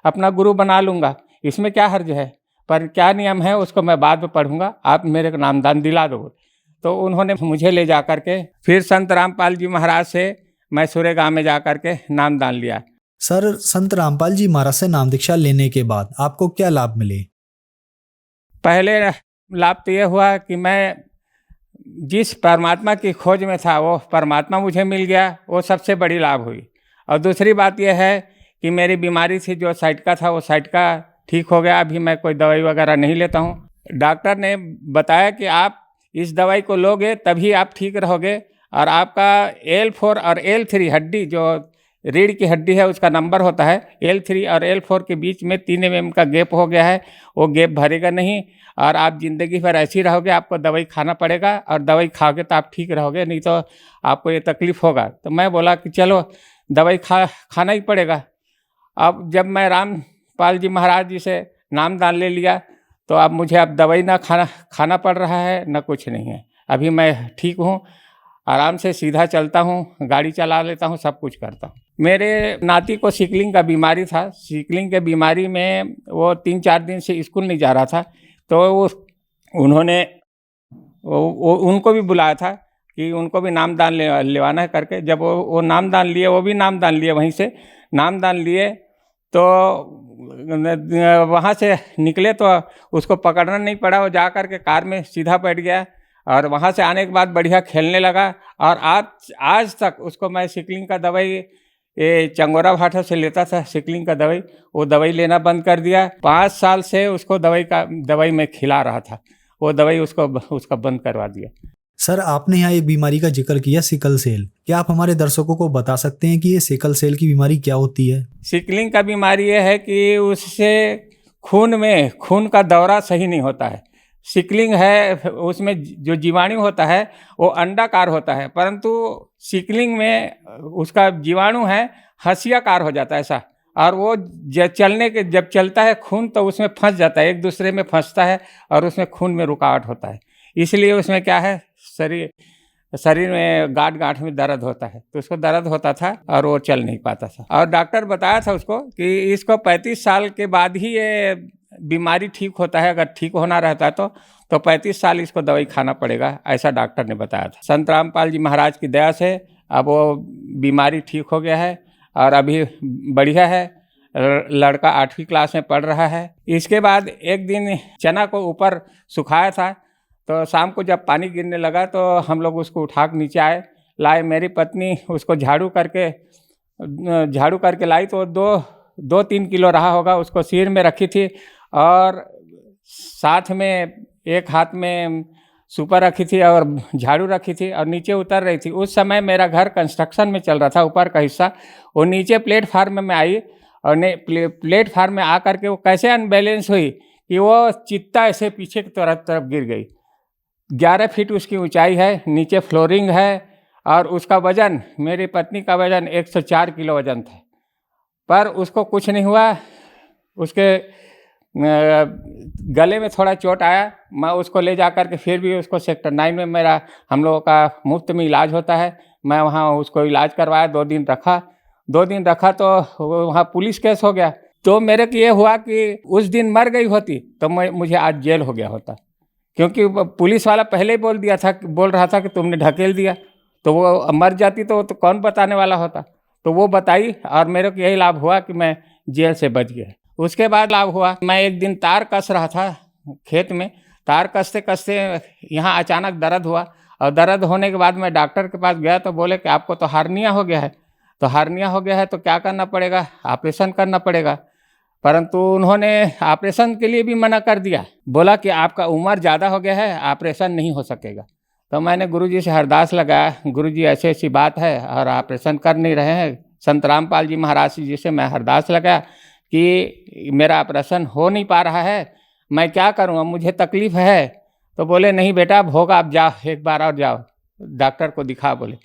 अपना गुरु बना लूँगा, इसमें क्या हर्ज है, पर क्या नियम है उसको मैं बाद में पढ़ूंगा, आप मेरे को नामदान दिला दो। तो उन्होंने मुझे ले जा कर के फिर संत रामपाल जी महाराज से मैं सूर्यगांव में जा कर के नामदान लिया। सर, संत रामपाल जी महाराज से नाम दीक्षा लेने के बाद आपको क्या लाभ मिले? पहले लाभ तो ये हुआ कि मैं जिस परमात्मा की खोज में था वो परमात्मा मुझे मिल गया, वो सबसे बड़ी लाभ हुई। और दूसरी बात यह है कि मेरी बीमारी थी जो साइटिका था वो साइटिका ठीक हो गया। अभी मैं कोई दवाई वगैरह नहीं लेता हूँ। डॉक्टर ने बताया कि आप इस दवाई को लोगे तभी आप ठीक रहोगे और आपका L4 और L3 हड्डी जो रीढ़ की हड्डी है उसका नंबर होता है, L3 और L4 के बीच में 3 mm का गैप हो गया है, वो गैप भरेगा नहीं और आप ज़िंदगी भर ऐसे ही रहोगे। आपको दवाई खाना पड़ेगा और दवाई खाओगे तो आप ठीक रहोगे, नहीं तो आपको ये तकलीफ़ होगा। तो मैं बोला कि चलो दवाई खाना ही पड़ेगा। अब जब मैं रामपाल जी महाराज जी से नामदान ले लिया तो अब मुझे अब दवाई ना खाना पड़ रहा है, ना कुछ नहीं है। अभी मैं ठीक हूँ, आराम से सीधा चलता हूँ, गाड़ी चला लेता हूँ, सब कुछ करता हूँ। मेरे नाती को सिकलिंग का बीमारी था। सिकलिंग के बीमारी में वो 3-4 दिन से स्कूल नहीं जा रहा था, तो उन्होंने उनको भी बुलाया था कि उनको भी नामदान लेवाना है करके। जब वो नामदान लिए, वो भी नामदान लिए, वहीं से नामदान लिए तो वहाँ से निकले तो उसको पकड़ना नहीं पड़ा, वो जा कर के कार में सीधा बैठ गया और वहाँ से आने के बाद बढ़िया खेलने लगा। और आज तक उसको मैं सिकलिंग का दवाई ये चंगोरा भाटा से लेता था, सिकलिंग का दवाई, वो दवाई लेना बंद कर दिया। 5 साल से उसको दवाई मैं खिला रहा था, वो दवाई उसका बंद करवा दिया। सर, आपने यहाँ एक बीमारी का जिक्र किया, सिकल सेल। क्या आप हमारे दर्शकों को बता सकते हैं कि ये सिकल सेल की बीमारी क्या होती है? सिकलिंग का बीमारी ये है कि उससे खून का दौरा सही नहीं होता है। सिकलिंग है, उसमें जो जीवाणु होता है वो अंडाकार होता है, परंतु सिकलिंग में उसका जीवाणु है हंसियाकार हो जाता है ऐसा, और वो जब चलता है खून तो उसमें फंस जाता है, एक दूसरे में फंसता है और उसमें खून में रुकावट होता है। इसलिए उसमें क्या है, शरीर में गांठ में दर्द होता है, तो उसको दर्द होता था और वो चल नहीं पाता था। और डॉक्टर बताया था उसको कि इसको 35 साल के बाद ही ये बीमारी ठीक होता है, अगर ठीक होना रहता है तो 35 साल इसको दवाई खाना पड़ेगा, ऐसा डॉक्टर ने बताया था। संत रामपाल जी महाराज की दया से अब वो बीमारी ठीक हो गया है और अभी बढ़िया है। लड़का 8वीं क्लास में पढ़ रहा है। इसके बाद एक दिन चना को ऊपर सुखाया था, तो शाम को जब पानी गिरने लगा तो हम लोग उसको उठा के नीचे लाए। मेरी पत्नी उसको झाड़ू करके लाई तो 2-3 किलो रहा होगा। उसको सिर में रखी थी और साथ में एक हाथ में सुपर रखी थी और झाड़ू रखी थी और नीचे उतर रही थी। उस समय मेरा घर कंस्ट्रक्शन में चल रहा था, ऊपर का हिस्सा। वो नीचे प्लेटफार्म में आई और प्लेटफार्म में आकर के वो कैसे अनबैलेंस हुई कि वो चित्ता ऐसे पीछे की तरफ गिर गई। 11 फीट उसकी ऊंचाई है, नीचे फ्लोरिंग है और उसका वजन, मेरी पत्नी का वजन 104 किलो वजन था, पर उसको कुछ नहीं हुआ। उसके गले में थोड़ा चोट आया। मैं उसको ले जा कर के फिर भी उसको सेक्टर 9 में मेरा हम लोगों का मुफ्त में इलाज होता है, मैं वहाँ उसको इलाज करवाया। 2 दिन रखा तो वहाँ पुलिस केस हो गया। तो मेरे को ये हुआ कि उस दिन मर गई होती तो मुझे आज जेल हो गया होता, क्योंकि पुलिस वाला पहले ही बोल रहा था कि तुमने ढकेल दिया, तो वो मर जाती तो कौन बताने वाला होता। तो वो बताई और मेरे को यही लाभ हुआ कि मैं जेल से बच गया। उसके बाद लाभ हुआ, मैं एक दिन तार कस रहा था खेत में, तार कसते कसते यहाँ अचानक दर्द हुआ, और दर्द होने के बाद मैं डॉक्टर के पास गया तो बोले कि आपको तो हार्निया हो गया है। तो हार्निया हो गया है तो क्या करना पड़ेगा, ऑपरेशन करना पड़ेगा। परंतु उन्होंने ऑपरेशन के लिए भी मना कर दिया, बोला कि आपका उम्र ज़्यादा हो गया है, ऑपरेशन नहीं हो सकेगा। तो मैंने गुरुजी से अरदास लगाया, गुरुजी ऐसी ऐसी बात है और ऑपरेशन कर नहीं रहे हैं। संत रामपाल जी महाराज जी से मैं अरदास लगाया कि मेरा ऑपरेशन हो नहीं पा रहा है, मैं क्या करूँ, मुझे तकलीफ़ है। तो बोले नहीं बेटा, अब होगा, आप जाओ, एक बार और जाओ डॉक्टर को दिखा बोले।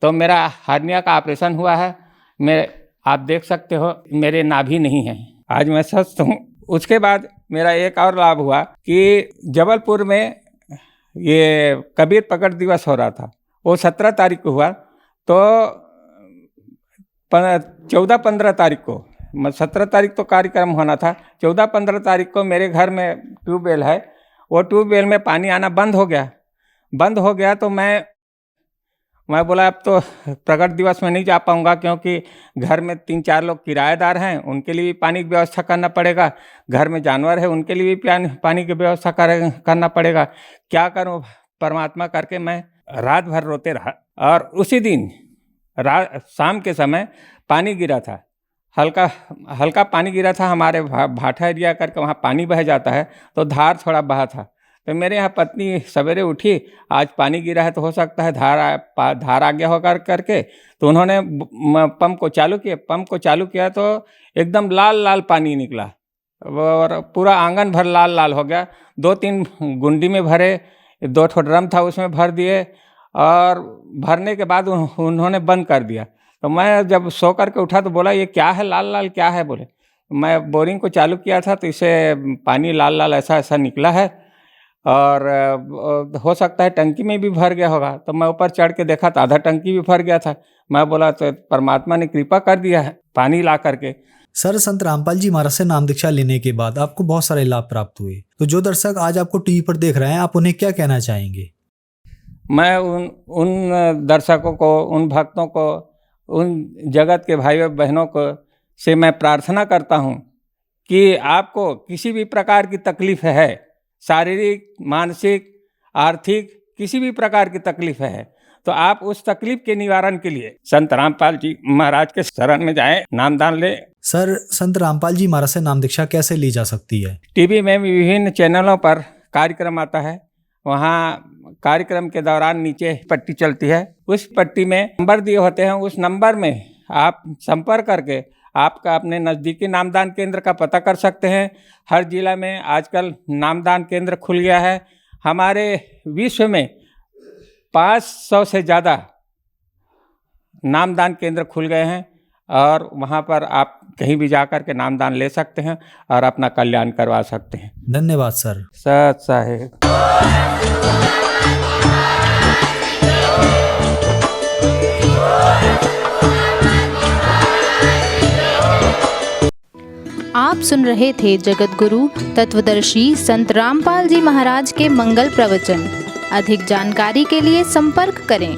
तो मेरा हार्निया का ऑपरेशन हुआ है। आप देख सकते हो मेरे नाभि नहीं है, आज मैं स्वस्थ हूँ। उसके बाद मेरा एक और लाभ हुआ कि जबलपुर में ये कबीर प्रकट दिवस हो रहा था, वो 17 तारीख को हुआ। तो 14-15 तारीख को, 17 तारीख तो कार्यक्रम होना था, 14-15 तारीख को मेरे घर में ट्यूबवेल है, वो ट्यूबवेल में पानी आना बंद हो गया। तो मैं बोला अब तो प्रकट दिवस में नहीं जा पाऊँगा, क्योंकि घर में 3-4 लोग किराएदार हैं, उनके लिए भी पानी की व्यवस्था करना पड़ेगा, घर में जानवर है उनके लिए भी पानी की व्यवस्था करना पड़ेगा। क्या करूँ परमात्मा करके मैं रात भर रोते रहा। और उसी दिन शाम के समय पानी गिरा था, हल्का पानी गिरा था। हमारे भाठा एरिया करके वहाँ पानी बह जाता है, तो धार थोड़ा बहा था। तो मेरे यहाँ पत्नी सवेरे उठी, आज पानी गिरा है तो हो सकता है धार आ गया होकर करके, तो उन्होंने पंप को चालू किया तो एकदम लाल लाल पानी निकला और पूरा आंगन भर लाल लाल हो गया। 2-3 गुंडी में भरे, 2 ठो ड्रम था उसमें भर दिए, और भरने के बाद उन्होंने बंद कर दिया। तो मैं जब सो करके उठा तो बोला ये क्या है, लाल लाल क्या है। बोले मैं बोरिंग को चालू किया था तो इससे पानी लाल लाल ऐसा निकला है, और हो सकता है टंकी में भी भर गया होगा। तो मैं ऊपर चढ़ के देखा तो आधा टंकी भी भर गया था। मैं बोला तो परमात्मा ने कृपा कर दिया है पानी ला करके। सर, संत रामपाल जी महाराज से नाम दीक्षा लेने के बाद आपको बहुत सारे लाभ प्राप्त हुए, तो जो दर्शक आज आपको टीवी पर देख रहे हैं, आप उन्हें क्या कहना चाहेंगे? मैं उन दर्शकों को, उन भक्तों को, उन जगत के भाइयों बहनों को से मैं प्रार्थना करता हूँ कि आपको किसी भी प्रकार की तकलीफ है, शारीरिक, मानसिक, आर्थिक, किसी भी प्रकार की तकलीफ है, तो आप उस तकलीफ के निवारण के लिए संत रामपाल जी महाराज के शरण में जाएं, नामदान लें। सर, संत रामपाल जी महाराज से नाम दीक्षा कैसे ली जा सकती है? टीवी में विभिन्न चैनलों पर कार्यक्रम आता है, वहाँ कार्यक्रम के दौरान नीचे पट्टी चलती है, उस पट्टी में नंबर दिए होते हैं, उस नंबर में आप संपर्क करके आपका अपने नज़दीकी नामदान केंद्र का पता कर सकते हैं। हर जिला में आजकल नामदान केंद्र खुल गया है। हमारे विश्व में 500 से ज़्यादा नामदान केंद्र खुल गए हैं, और वहाँ पर आप कहीं भी जाकर के नामदान ले सकते हैं और अपना कल्याण करवा सकते हैं। धन्यवाद सर। सत साहेब। आप सुन रहे थे जगत गुरु तत्वदर्शी संत रामपाल जी महाराज के मंगल प्रवचन। अधिक जानकारी के लिए संपर्क करें